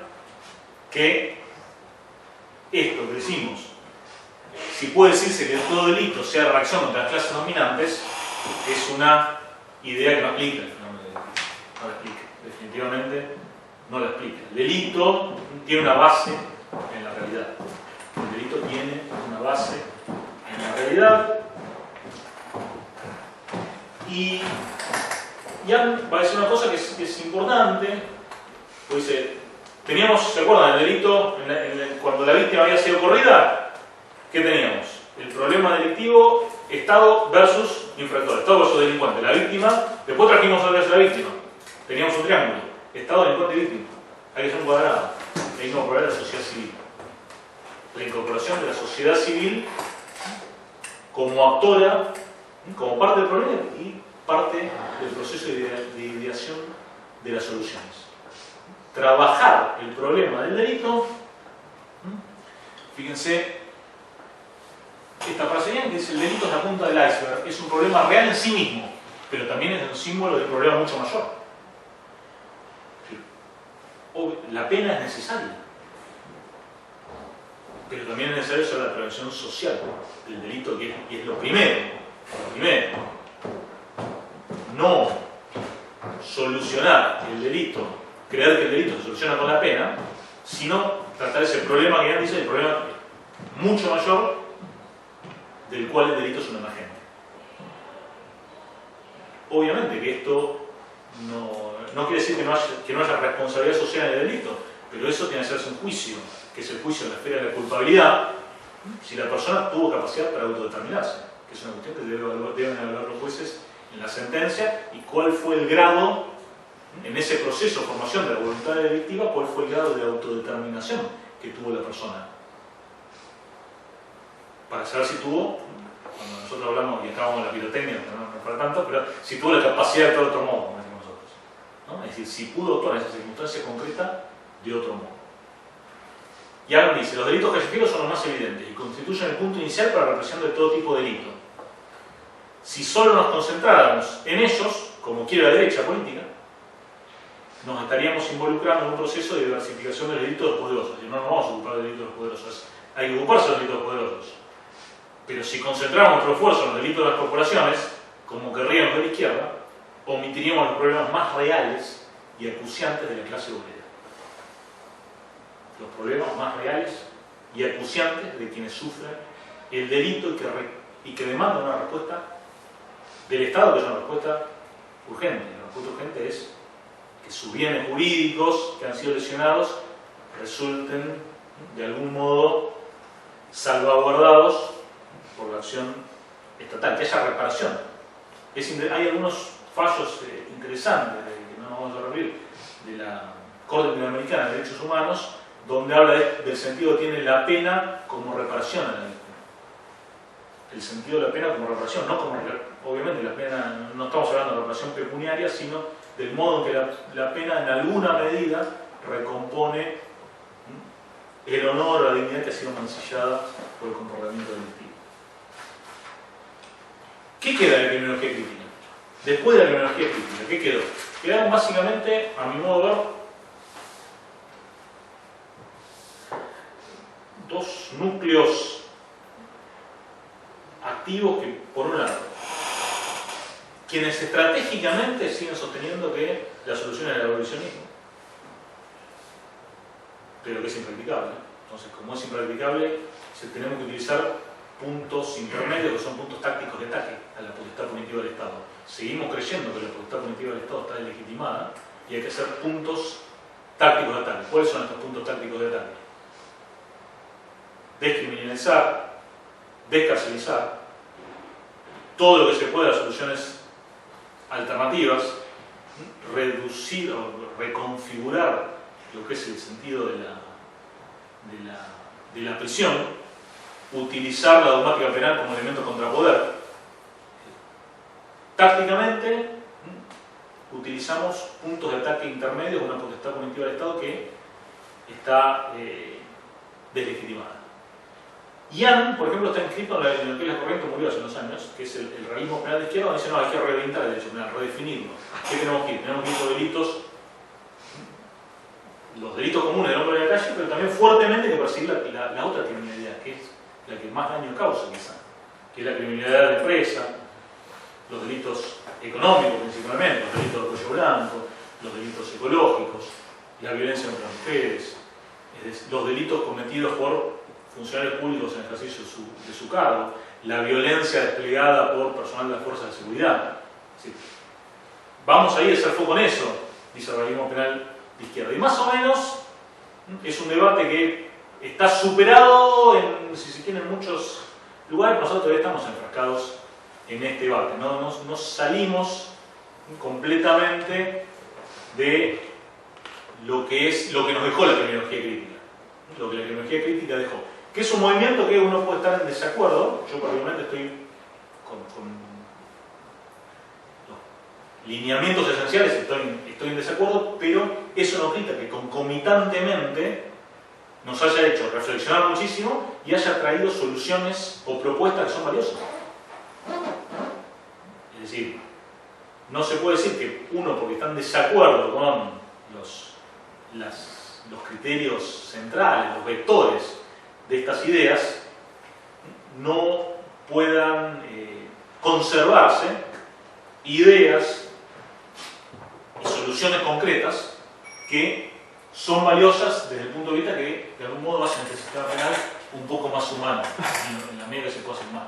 que esto que decimos, si puede decirse que todo delito sea reacción contra las clases dominantes, es una idea que no aplica el fenómeno del delito. No la explica. Definitivamente no la explica. El delito tiene una base en la realidad. El delito tiene una base en la realidad. Y ya va a decir una cosa que es importante. Pues dice, teníamos, ¿se acuerdan? El delito, cuando la víctima había sido corrida, ¿qué teníamos? El problema delictivo, Estado versus infractor, Estado versus delincuente. La víctima, después trajimos otra vez a la víctima. Teníamos un triángulo, Estado, delincuente y víctima. Hay que hacer un cuadrado. Hay que incorporar la sociedad civil. La incorporación de la sociedad civil como actora, como parte del problema y parte del proceso de ideación de las soluciones. Trabajar el problema del delito, fíjense, esta frase que dice el delito es la punta del iceberg, es un problema real en sí mismo, pero también es un símbolo de un problema mucho mayor. La pena es necesaria, pero también es necesario hacer la prevención social del delito, que es lo primero. No solucionar el delito, creer que el delito se soluciona con la pena, sino tratar ese problema que ya dice, el problema mucho mayor del cual el delito es un emergente. Obviamente que esto no quiere decir que no haya responsabilidad social en el delito, pero eso tiene que hacerse un juicio, que es el juicio en la esfera de la culpabilidad, si la persona tuvo capacidad para autodeterminarse, que es una cuestión que deben evaluar los jueces en la sentencia, y cuál fue el grado, en ese proceso de formación de la voluntad delictiva, cuál fue el grado de autodeterminación que tuvo la persona. Para saber si tuvo, cuando nosotros hablamos y estábamos en la pirotecnia, no para tanto, pero si tuvo la capacidad de actuar de otro modo, como decimos nosotros, ¿no? Es decir, si pudo actuar en esa circunstancia concreta de otro modo. Y Adam dice, los delitos callejeros son los más evidentes y constituyen el punto inicial para la represión de todo tipo de delito. Si solo nos concentráramos en ellos, como quiere la derecha política, nos estaríamos involucrando en un proceso de diversificación de los delitos de los poderosos. Y no nos vamos a ocupar de los delitos de los poderosos, hay que ocuparse de los delitos de los poderosos. Pero si concentramos nuestro esfuerzo en los delitos de las corporaciones, como querrían los de la izquierda, omitiríamos los problemas más reales y acuciantes de la clase obrera. Los problemas más reales y acuciantes de quienes sufren el delito y que demandan una respuesta del Estado, que es una respuesta urgente. La respuesta urgente es que sus bienes jurídicos que han sido lesionados resulten de algún modo salvaguardados por la acción estatal, que haya reparación. Hay algunos fallos interesantes, que no nos vamos a referir, de la Corte Interamericana de Derechos Humanos, donde habla del sentido que tiene la pena como reparación a la víctima. El sentido de la pena como reparación, no como, obviamente la pena, no estamos hablando de reparación pecuniaria, sino del modo en que la pena en alguna medida recompone el honor o la dignidad que ha sido mancillada por el comportamiento delictivo. ¿Qué queda de la criminología crítica? Después de la criminología crítica, ¿qué quedó? Quedaron básicamente, a mi modo de ver, dos núcleos activos que, por un lado, quienes estratégicamente siguen sosteniendo que la solución es el abolicionismo, pero que es impracticable. Entonces, como es impracticable, tenemos que utilizar puntos intermedios, que son puntos tácticos de ataque a la potestad punitiva del Estado. Seguimos creyendo que la potestad punitiva del Estado está deslegitimada y hay que hacer puntos tácticos de ataque. ¿Cuáles son estos puntos tácticos de ataque? Descriminalizar, descarcelizar, todo lo que se pueda, soluciones alternativas, reducir o reconfigurar lo que es el sentido de la prisión, utilizar la dogmática penal como elemento contrapoder. Tácticamente utilizamos puntos de ataque intermedios de una potestad punitiva del Estado que está deslegitimada. Ian, por ejemplo, está inscrito en lo que es la corriente, murió hace unos años, que es el realismo penal de izquierda, donde dice, no, hay que reinventar el derecho penal, redefinirlo. ¿Qué tenemos que ir? Tenemos que ir por delitos, los delitos comunes del hombre de la calle, pero también fuertemente que perseguir la otra criminalidad, que es la que más daño causa, quizá, que es la criminalidad de empresa, los delitos económicos principalmente, los delitos de cuello blanco, los delitos ecológicos, la violencia contra las mujeres, los delitos cometidos por funcionarios públicos en ejercicio de su cargo, la violencia desplegada por personal de las fuerzas de seguridad. ¿Sí? Vamos a ir a hacer foco en eso, dice el realismo penal de izquierda. Y más o menos es un debate que está superado en, si se quiere, en muchos lugares. Nosotros todavía estamos enfrascados en este debate. No salimos completamente de lo que nos dejó la criminología crítica. Lo que la criminología crítica dejó. Que es un movimiento que uno puede estar en desacuerdo. Yo particularmente estoy con los lineamientos esenciales, estoy en desacuerdo, pero eso no quita que concomitantemente nos haya hecho reflexionar muchísimo y haya traído soluciones o propuestas que son valiosas. Es decir, no se puede decir que uno, porque está en desacuerdo con los criterios centrales, los vectores de estas ideas, no puedan conservarse ideas y soluciones concretas que son valiosas desde el punto de vista que de algún modo hacen este sistema penal un poco más humano, en la medida que se puede hacer más.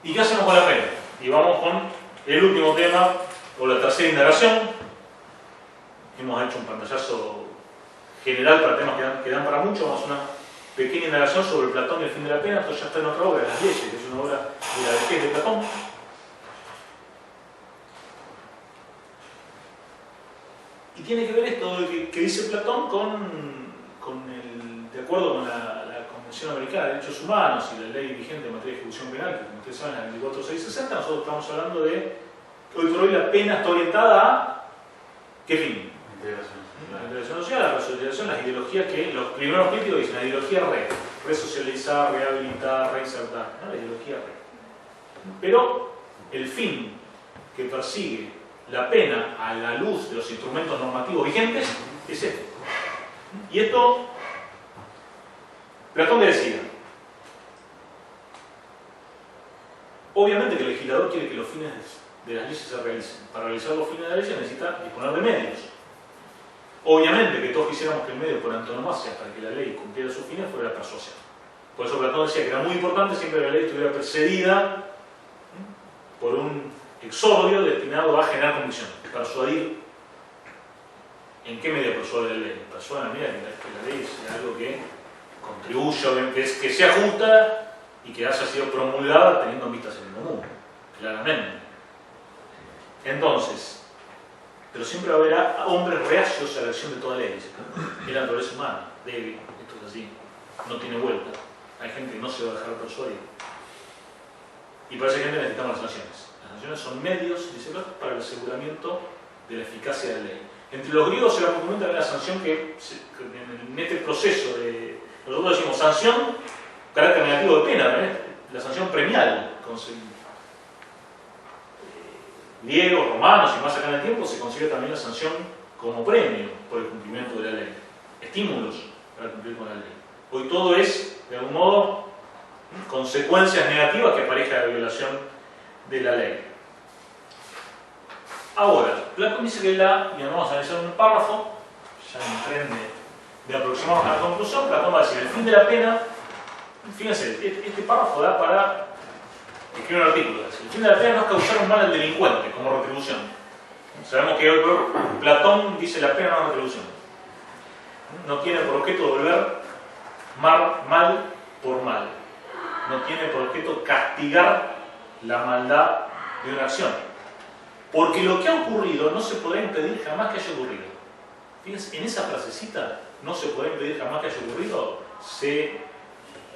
¿Y qué hacemos con la pena? Y vamos con el último tema, o la tercera indagación. Hemos hecho un pantallazo general para temas que dan para mucho. Vamos a una pequeña indagación sobre Platón y el fin de la pena. Esto ya está en otra obra, Las leyes, que es una obra de la vejez de Platón. Y tiene que ver esto que dice Platón de acuerdo con la Convención Americana de Derechos Humanos y la ley vigente en materia de ejecución penal, que como ustedes saben es la 24660. Nosotros estamos hablando de que hoy por hoy la pena está orientada a ¿qué fin? La integración social, la resocialización, las ideologías que los primeros críticos dicen, la ideología resocializar, rehabilitar, reinsertar, ¿no? La ideología Pero el fin que persigue la pena a la luz de los instrumentos normativos vigentes es este. Y esto, Platón le decía, obviamente que el legislador quiere que los fines de las leyes se realicen. Para realizar los fines de la ley necesita disponer de medios. Obviamente que todos quisiéramos que el medio por antonomasia para que la ley cumpliera sus fines fuera la persuasión. Por eso Platón decía que era muy importante siempre que la ley estuviera precedida por un exordio destinado a generar convicción, persuadir. ¿En qué medida persuade la ley? Persuade en la medida que la ley sea algo que contribuya, que sea justa y que haya sido promulgada teniendo en vista el bien común, claramente. Entonces, pero siempre va a haber hombres reacios a la acción de toda ley. Es la naturaleza humana, débil, esto es así, no tiene vuelta. Hay gente que no se va a dejar persuadir. Y para esa gente necesitamos las sanciones. Las sanciones son medios, dice Platón, para el aseguramiento de la eficacia de la ley. Entre los griegos se da común también la sanción que en este proceso de... Nosotros decimos sanción, carácter negativo de pena, ¿verdad? La sanción premial. Griegos, romanos y más acá en el tiempo se consigue también la sanción como premio por el cumplimiento de la ley. Estímulos para cumplir con la ley. Hoy todo es, de algún modo, consecuencias negativas que apareja la violación de la ley. Ahora, Platón dice que y vamos a analizar un párrafo, ya en tren de aproximarnos a la conclusión. Platón va a decir, el fin de la pena, fíjense, este párrafo da para escribir un artículo. El fin de la pena no es causar un mal al delincuente como retribución. Sabemos que hoy Platón dice la pena no es retribución. No tiene por objeto devolver mal por mal. No tiene por objeto castigar la maldad de una acción. Porque lo que ha ocurrido no se podrá impedir jamás que haya ocurrido. Fíjense, en esa frasecita, no se podrá impedir jamás que haya ocurrido, se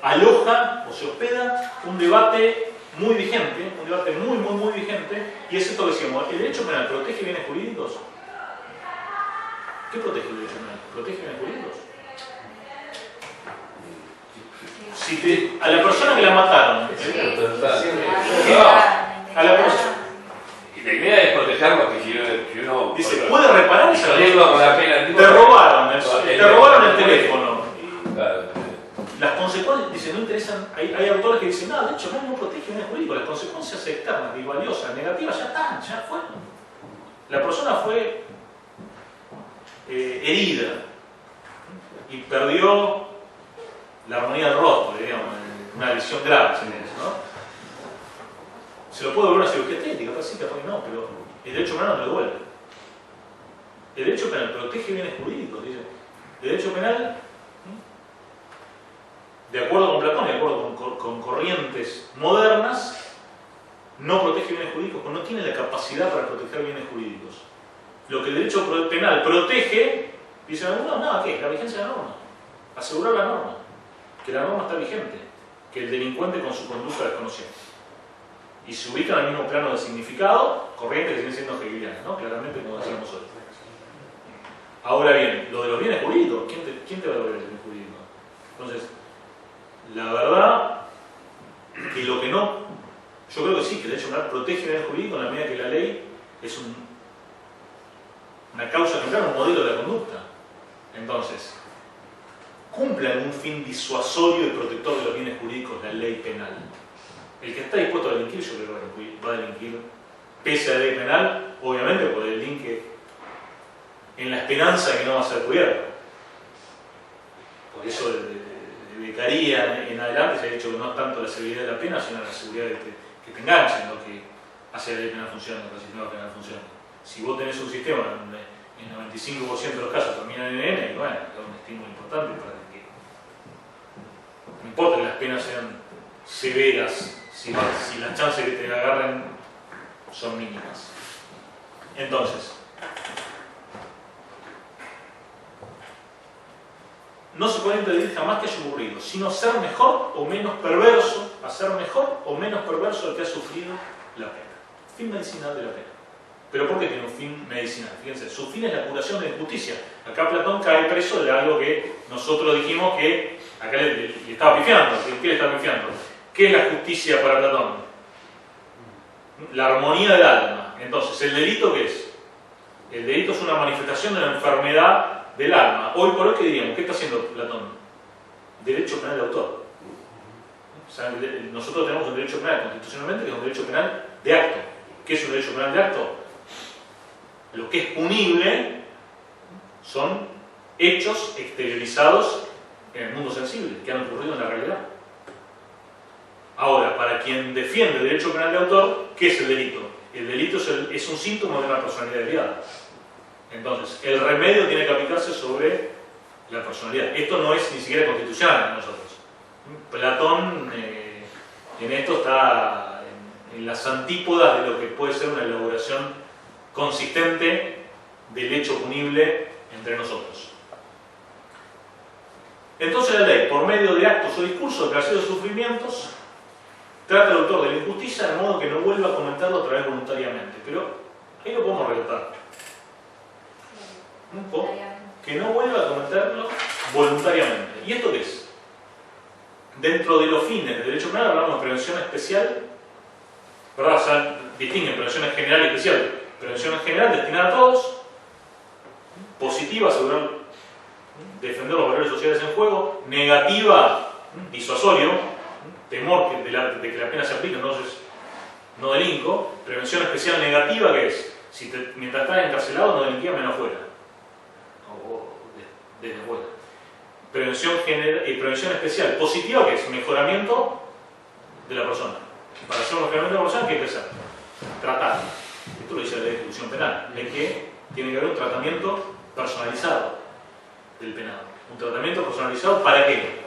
aloja o se hospeda un debate muy vigente, un debate muy vigente, y es esto que decíamos, ¿el derecho penal protege bienes jurídicos? ¿Qué protege el derecho penal? ¿Protege bienes jurídicos? Si a la persona que la mataron, a la persona, la idea es protegerlo, que si uno dice, ¿puede reparar esa la pena? Te robaron el teléfono. Claro. Las consecuencias, dice, no interesan. Hay autores que dicen, no, de hecho, no protege bienes jurídicos. Las consecuencias externas, valiosas, negativas, ya están, ya fueron. La persona fue herida y perdió la armonía del rostro, digamos, una lesión grave, ¿no? Se lo puede devolver una cirugía estética, capaz sí, capaz que no, pero el derecho penal no lo devuelve. El derecho penal protege bienes jurídicos, dice. El derecho penal, de acuerdo con Platón y de acuerdo con corrientes modernas, no protege bienes jurídicos, porque no tiene la capacidad para proteger bienes jurídicos. Lo que el derecho penal protege, dicen algunos, no, ¿qué? La vigencia de la norma. Asegurar la norma. Que la norma está vigente. Que el delincuente con su conducta desconocida. Y se ubican en el mismo plano de significado, corrientes que siguen siendo hegelianas, ¿no? Claramente, como decíamos hoy. Ahora bien, lo de los bienes jurídicos, ¿quién te va a devolver el bien jurídico? Entonces, la verdad que lo que no, yo creo que sí, que el derecho penal protege el bien jurídico en la medida que la ley es una causa ejemplar, un modelo de la conducta. Entonces, cumple algún fin disuasorio y protector de los bienes jurídicos la ley penal. El que está dispuesto a delinquir, yo creo que va a delinquir pese a la ley penal, obviamente por el delinque en la esperanza de que no va a ser cubierto. Por eso de becaría en adelante se ha dicho que no es tanto la severidad de la pena, sino la seguridad de que te enganchen lo que hace la ley penal funcionando, que el sistema penal funciona. Si vos tenés un sistema donde el 95% de los casos terminan en N, bueno, es un estímulo importante para que no importa que las penas sean severas, si las chances de que te agarren son mínimas. Entonces, no se puede impedir jamás que haya ocurrido, sino ser mejor o menos perverso, hacer mejor o menos perverso el que ha sufrido la pena. Fin medicinal de la pena. ¿Pero por qué tiene un fin medicinal? Fíjense, su fin es la curación de la injusticia. Acá Platón cae preso de algo que nosotros dijimos que acá le estaba pifiando. ¿Qué le estaba pifiando? ¿Qué es la justicia para Platón? La armonía del alma. Entonces, ¿el delito qué es? El delito es una manifestación de la enfermedad del alma. Hoy por hoy, ¿qué diríamos? ¿Qué está haciendo Platón? Derecho penal de autor. O sea, nosotros tenemos un derecho penal constitucionalmente que es un derecho penal de acto. ¿Qué es un derecho penal de acto? Lo que es punible son hechos exteriorizados en el mundo sensible, que han ocurrido en la realidad. Ahora, para quien defiende el derecho penal de autor, ¿qué es el delito? El delito es un síntoma de una personalidad desviada. Entonces, el remedio tiene que aplicarse sobre la personalidad. Esto no es ni siquiera constitucional en nosotros. Platón en esto está en las antípodas de lo que puede ser una elaboración consistente del hecho punible entre nosotros. Entonces la ley, por medio de actos o discursos de placer o sufrimientos, trata al autor de la injusticia de modo que no vuelva a cometerlo otra vez voluntariamente. Pero ahí lo podemos relatar. Que no vuelva a cometerlo voluntariamente. ¿Y esto qué es? Dentro de los fines del derecho penal hablamos de prevención especial, ¿verdad? O sea, distinguen prevención general y especial. Prevención general destinada a todos, positiva, asegurar, defender los valores sociales en juego, negativa, disuasorio, temor de que la pena se aplique, entonces no delinco. Prevención especial negativa, ¿qué es? Si mientras estás encarcelado no delinquías menos fuera, o desde fuera. Prevención especial positiva, ¿qué es? Mejoramiento de la persona. Para hacer un mejoramiento de la persona, ¿qué hay que hacer? Tratar. Esto lo dice la ley de ejecución penal, de que tiene que haber un tratamiento personalizado del penado. Un tratamiento personalizado, ¿para qué?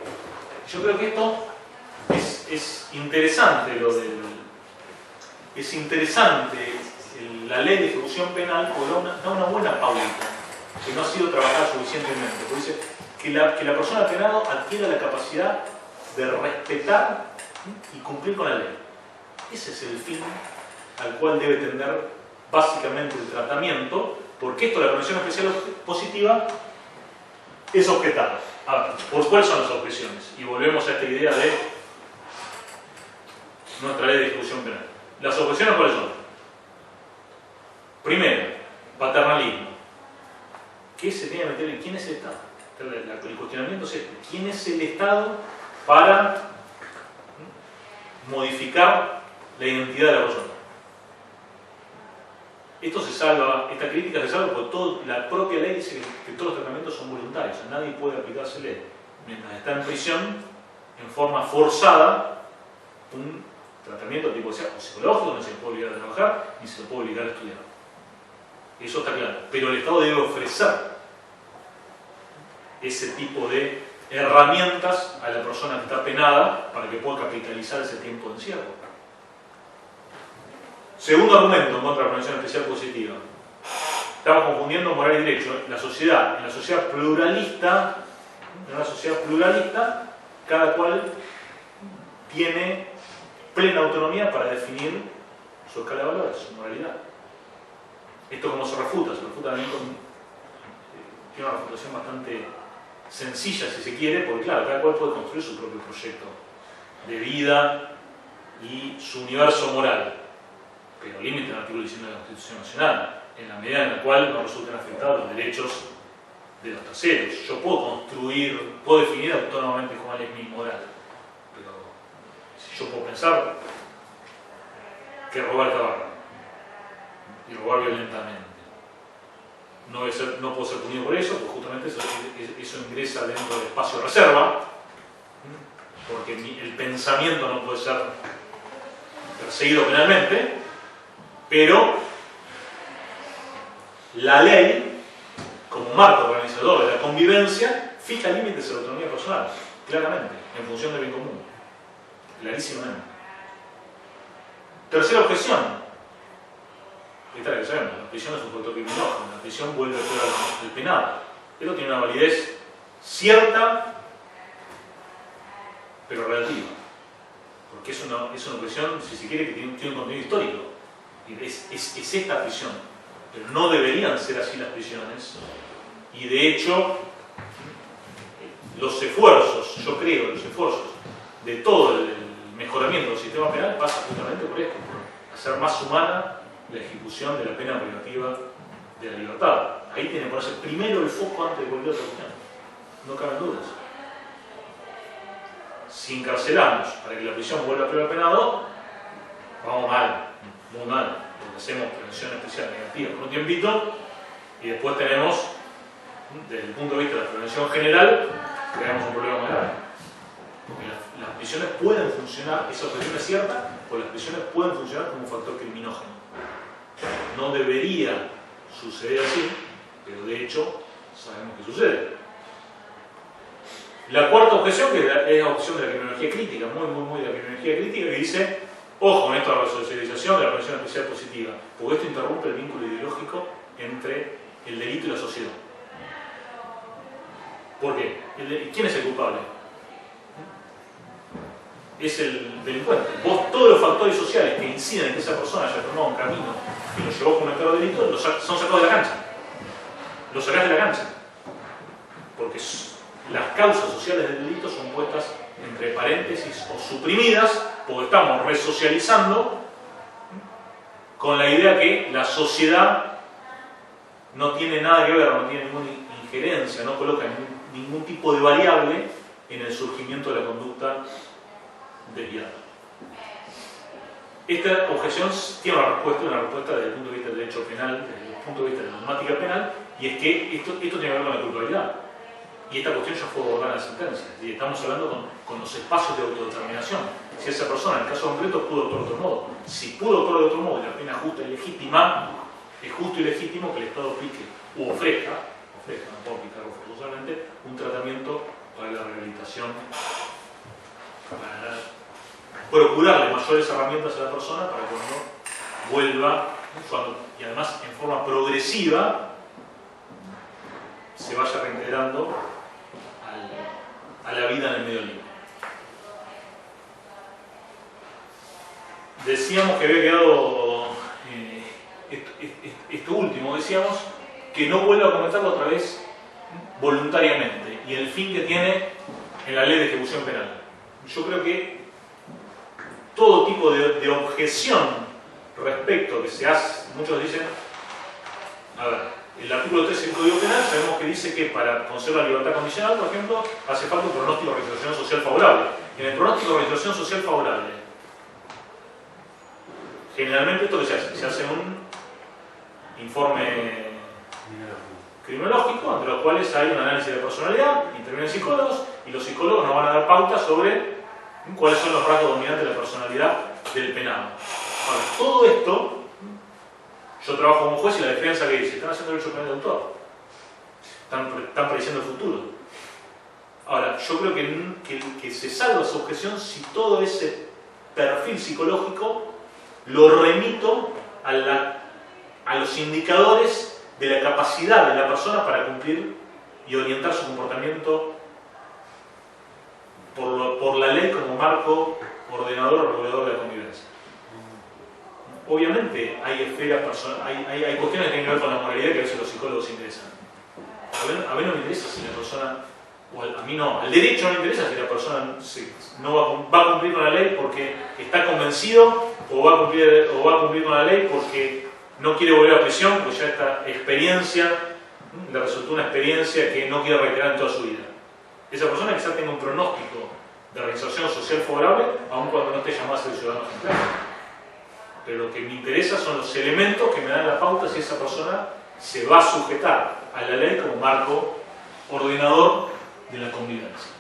Yo creo que esto es interesante, es interesante la ley de ejecución penal, porque da una buena pauta que no ha sido trabajada suficientemente. Porque dice que la persona penado adquiera la capacidad de respetar y cumplir con la ley. Ese es el fin al cual debe tender básicamente el tratamiento, porque esto, la prevención especial positiva, es objetar. A ver, ¿por cuáles son las objeciones? Y volvemos a esta idea de nuestra ley de ejecución penal. ¿Las objeciones cuáles son? Primero, paternalismo. ¿Qué se tiene que meter en quién es el Estado? El cuestionamiento es este: ¿quién es el Estado para modificar la identidad de la persona? Esto se salva, esta crítica se salva porque la propia ley dice que todos los tratamientos son voluntarios, o sea, nadie puede aplicársele mientras está en prisión en forma forzada un tratamiento tipo sea o psicológico, no se le puede obligar a trabajar ni se le puede obligar a estudiar. Eso está claro, pero el Estado debe ofrecer ese tipo de herramientas a la persona que está penada para que pueda capitalizar ese tiempo de encierro. Segundo argumento en contra de la prevención especial positiva. Estamos confundiendo moral y derecho. En la sociedad pluralista, en una sociedad pluralista, cada cual tiene plena autonomía para definir su escala de valores, su moralidad. ¿Esto cómo se refuta? Se refuta también tiene una refutación bastante sencilla, si se quiere, porque claro, cada cual puede construir su propio proyecto de vida y su universo moral. Pero límite el artículo 19 de la Constitución Nacional, en la medida en la cual no resulten afectados los derechos de los terceros. Yo puedo definir autónomamente cuál es mi moral, pero si yo puedo pensar que robar tabaco y robar violentamente, no puedo ser punido por eso, porque justamente eso ingresa dentro del espacio de reserva, porque el pensamiento no puede ser perseguido penalmente. Pero la ley, como marco organizador de la convivencia, fija límites a la autonomía personal, claramente, en función del bien común, clarísimamente. Tercera objeción. Esta es la que sabemos: la prisión es un factor criminógeno, la prisión vuelve a ser el penado. Esto tiene una validez cierta, pero relativa, porque es una objeción, si se quiere, que tiene un contenido histórico. Es esta prisión, pero no deberían ser así las prisiones, y de hecho los esfuerzos, yo creo, los esfuerzos de todo el mejoramiento del sistema penal pasa justamente por esto, por hacer más humana la ejecución de la pena privativa de la libertad. Ahí tiene que ponerse primero el foco antes de cualquier otra cuestión, no caben dudas. Si encarcelamos para que la prisión vuelva a privar penado, vamos mal, muy mal, porque hacemos prevención especial negativa por un tiempito y después tenemos, desde el punto de vista de la prevención general, creamos un problema muy grave. Porque las prisiones pueden funcionar, esa objeción es cierta, porque las prisiones pueden funcionar como un factor criminógeno. No debería suceder así, pero de hecho sabemos que sucede. La cuarta objeción, que es la objeción de la criminología crítica, muy de la criminología crítica, que dice, ojo con esto de la resocialización de la prevención especial positiva, porque esto interrumpe el vínculo ideológico entre el delito y la sociedad. ¿Por qué? ¿Quién es el culpable? Es el delincuente. Vos, todos los factores sociales que inciden en que esa persona haya tomado un camino que lo llevó a cometer delito, son sacados de la cancha. Los sacás de la cancha. Porque las causas sociales del delito son puestas entre paréntesis o suprimidas, porque estamos resocializando con la idea que la sociedad no tiene nada que ver, no tiene ninguna injerencia, no coloca ningún tipo de variable en el surgimiento de la conducta desviada. Esta objeción tiene una respuesta desde el punto de vista del derecho penal, desde el punto de vista de la normática penal, y es que esto tiene que ver con la culpabilidad. Y esta cuestión ya fue abordada en la sentencia. Y estamos hablando con los espacios de autodeterminación. Si esa persona, en el caso concreto, pudo actuar de otro modo. Si pudo actuar de otro modo y la pena justa y legítima, es justo y legítimo que el Estado aplique o ofrezca, no puedo aplicarlo forzosamente, un tratamiento para la rehabilitación, para procurarle mayores herramientas a la persona para que cuando vuelva, y además en forma progresiva, se vaya reintegrando a la vida en el medio libre. Decíamos que había quedado esto último, decíamos que no vuelva a cometerlo otra vez voluntariamente, y el fin que tiene en la ley de ejecución penal. Yo creo que todo tipo de objeción respecto que se hace, muchos dicen, a ver, el artículo 13 del Código Penal sabemos que dice que para conceder la libertad condicional, por ejemplo, hace falta un pronóstico de reinserción social favorable. En el pronóstico de reinserción social favorable, generalmente esto que se hace un informe criminológico, entre los cuales hay un análisis de personalidad, intervienen psicólogos, y los psicólogos nos van a dar pautas sobre cuáles son los rasgos dominantes de la personalidad del penado. Ahora, todo esto, yo trabajo como juez y la defensa que dice, están haciendo derecho penal de autor, están prediciendo el futuro. Ahora, yo creo que se salva esa objeción si todo ese perfil psicológico lo remito a los indicadores de la capacidad de la persona para cumplir y orientar su comportamiento por la ley como marco ordenador o regulador de la convivencia. Obviamente hay esferas personales, hay cuestiones que tienen que ver con la moralidad que a veces los psicólogos se interesan. A mí no me interesa si la persona, o a mí no, al derecho no le interesa si la persona no va a cumplir con la ley porque está convencido, o va a cumplir con la ley porque no quiere volver a prisión, porque ya esta experiencia le resultó una experiencia que no quiere reiterar en toda su vida. Esa persona quizás tenga un pronóstico de reinserción social favorable, aun cuando no esté llamada a ser ciudadano ejemplar. Pero lo que me interesa son los elementos que me dan la pauta si esa persona se va a sujetar a la ley como marco ordenador de la convivencia.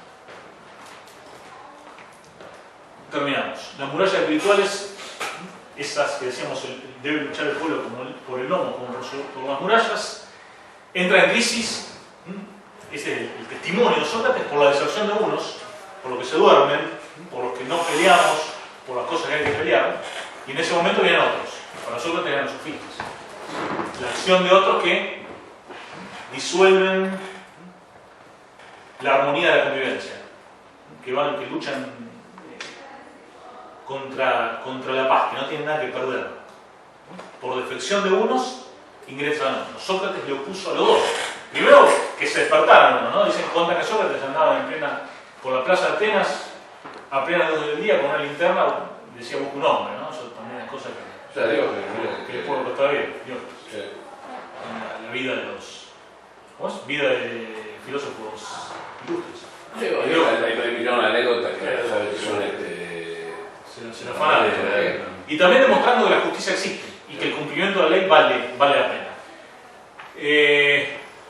Terminamos. Las murallas espirituales, esas que decíamos, debe luchar el pueblo por el lomo, por las murallas, entra en crisis. Ese es el testimonio de Sócrates por la deserción de unos, por los que se duermen, por los que no peleamos, por las cosas que hay que pelear, y en ese momento vienen otros. Para Sócrates eran los sofistas. La acción de otros que disuelven la armonía de la convivencia, que luchan contra la paz, que no tienen nada que perder. Por defección de unos, ingresan otros. Sócrates le opuso a los dos. Primero, que se despertaran uno, ¿no? Dicen, cuentan que Sócrates andaba por la plaza de Atenas, a plena luz del día, con una linterna, decía, busca un hombre, ¿no? Eso también es cosa que... O sea, digo que el pueblo está bien, Dios. Sí. La vida de los... ¿Cómo es? Vida de filósofos ilustres. Sí, hay millones de anécdotas que son se lo afanan. Y también demostrando que la justicia existe y que el cumplimiento de la ley vale la pena.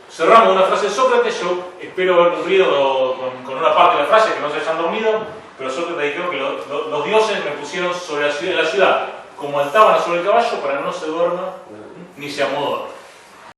Cerramos con una frase de Sócrates. Yo espero haber cumplido con una parte de la frase, que no se hayan dormido, pero Sócrates dijo que los dioses me pusieron sobre la ciudad como altábana sobre el caballo para que no se duerma ni se amodore.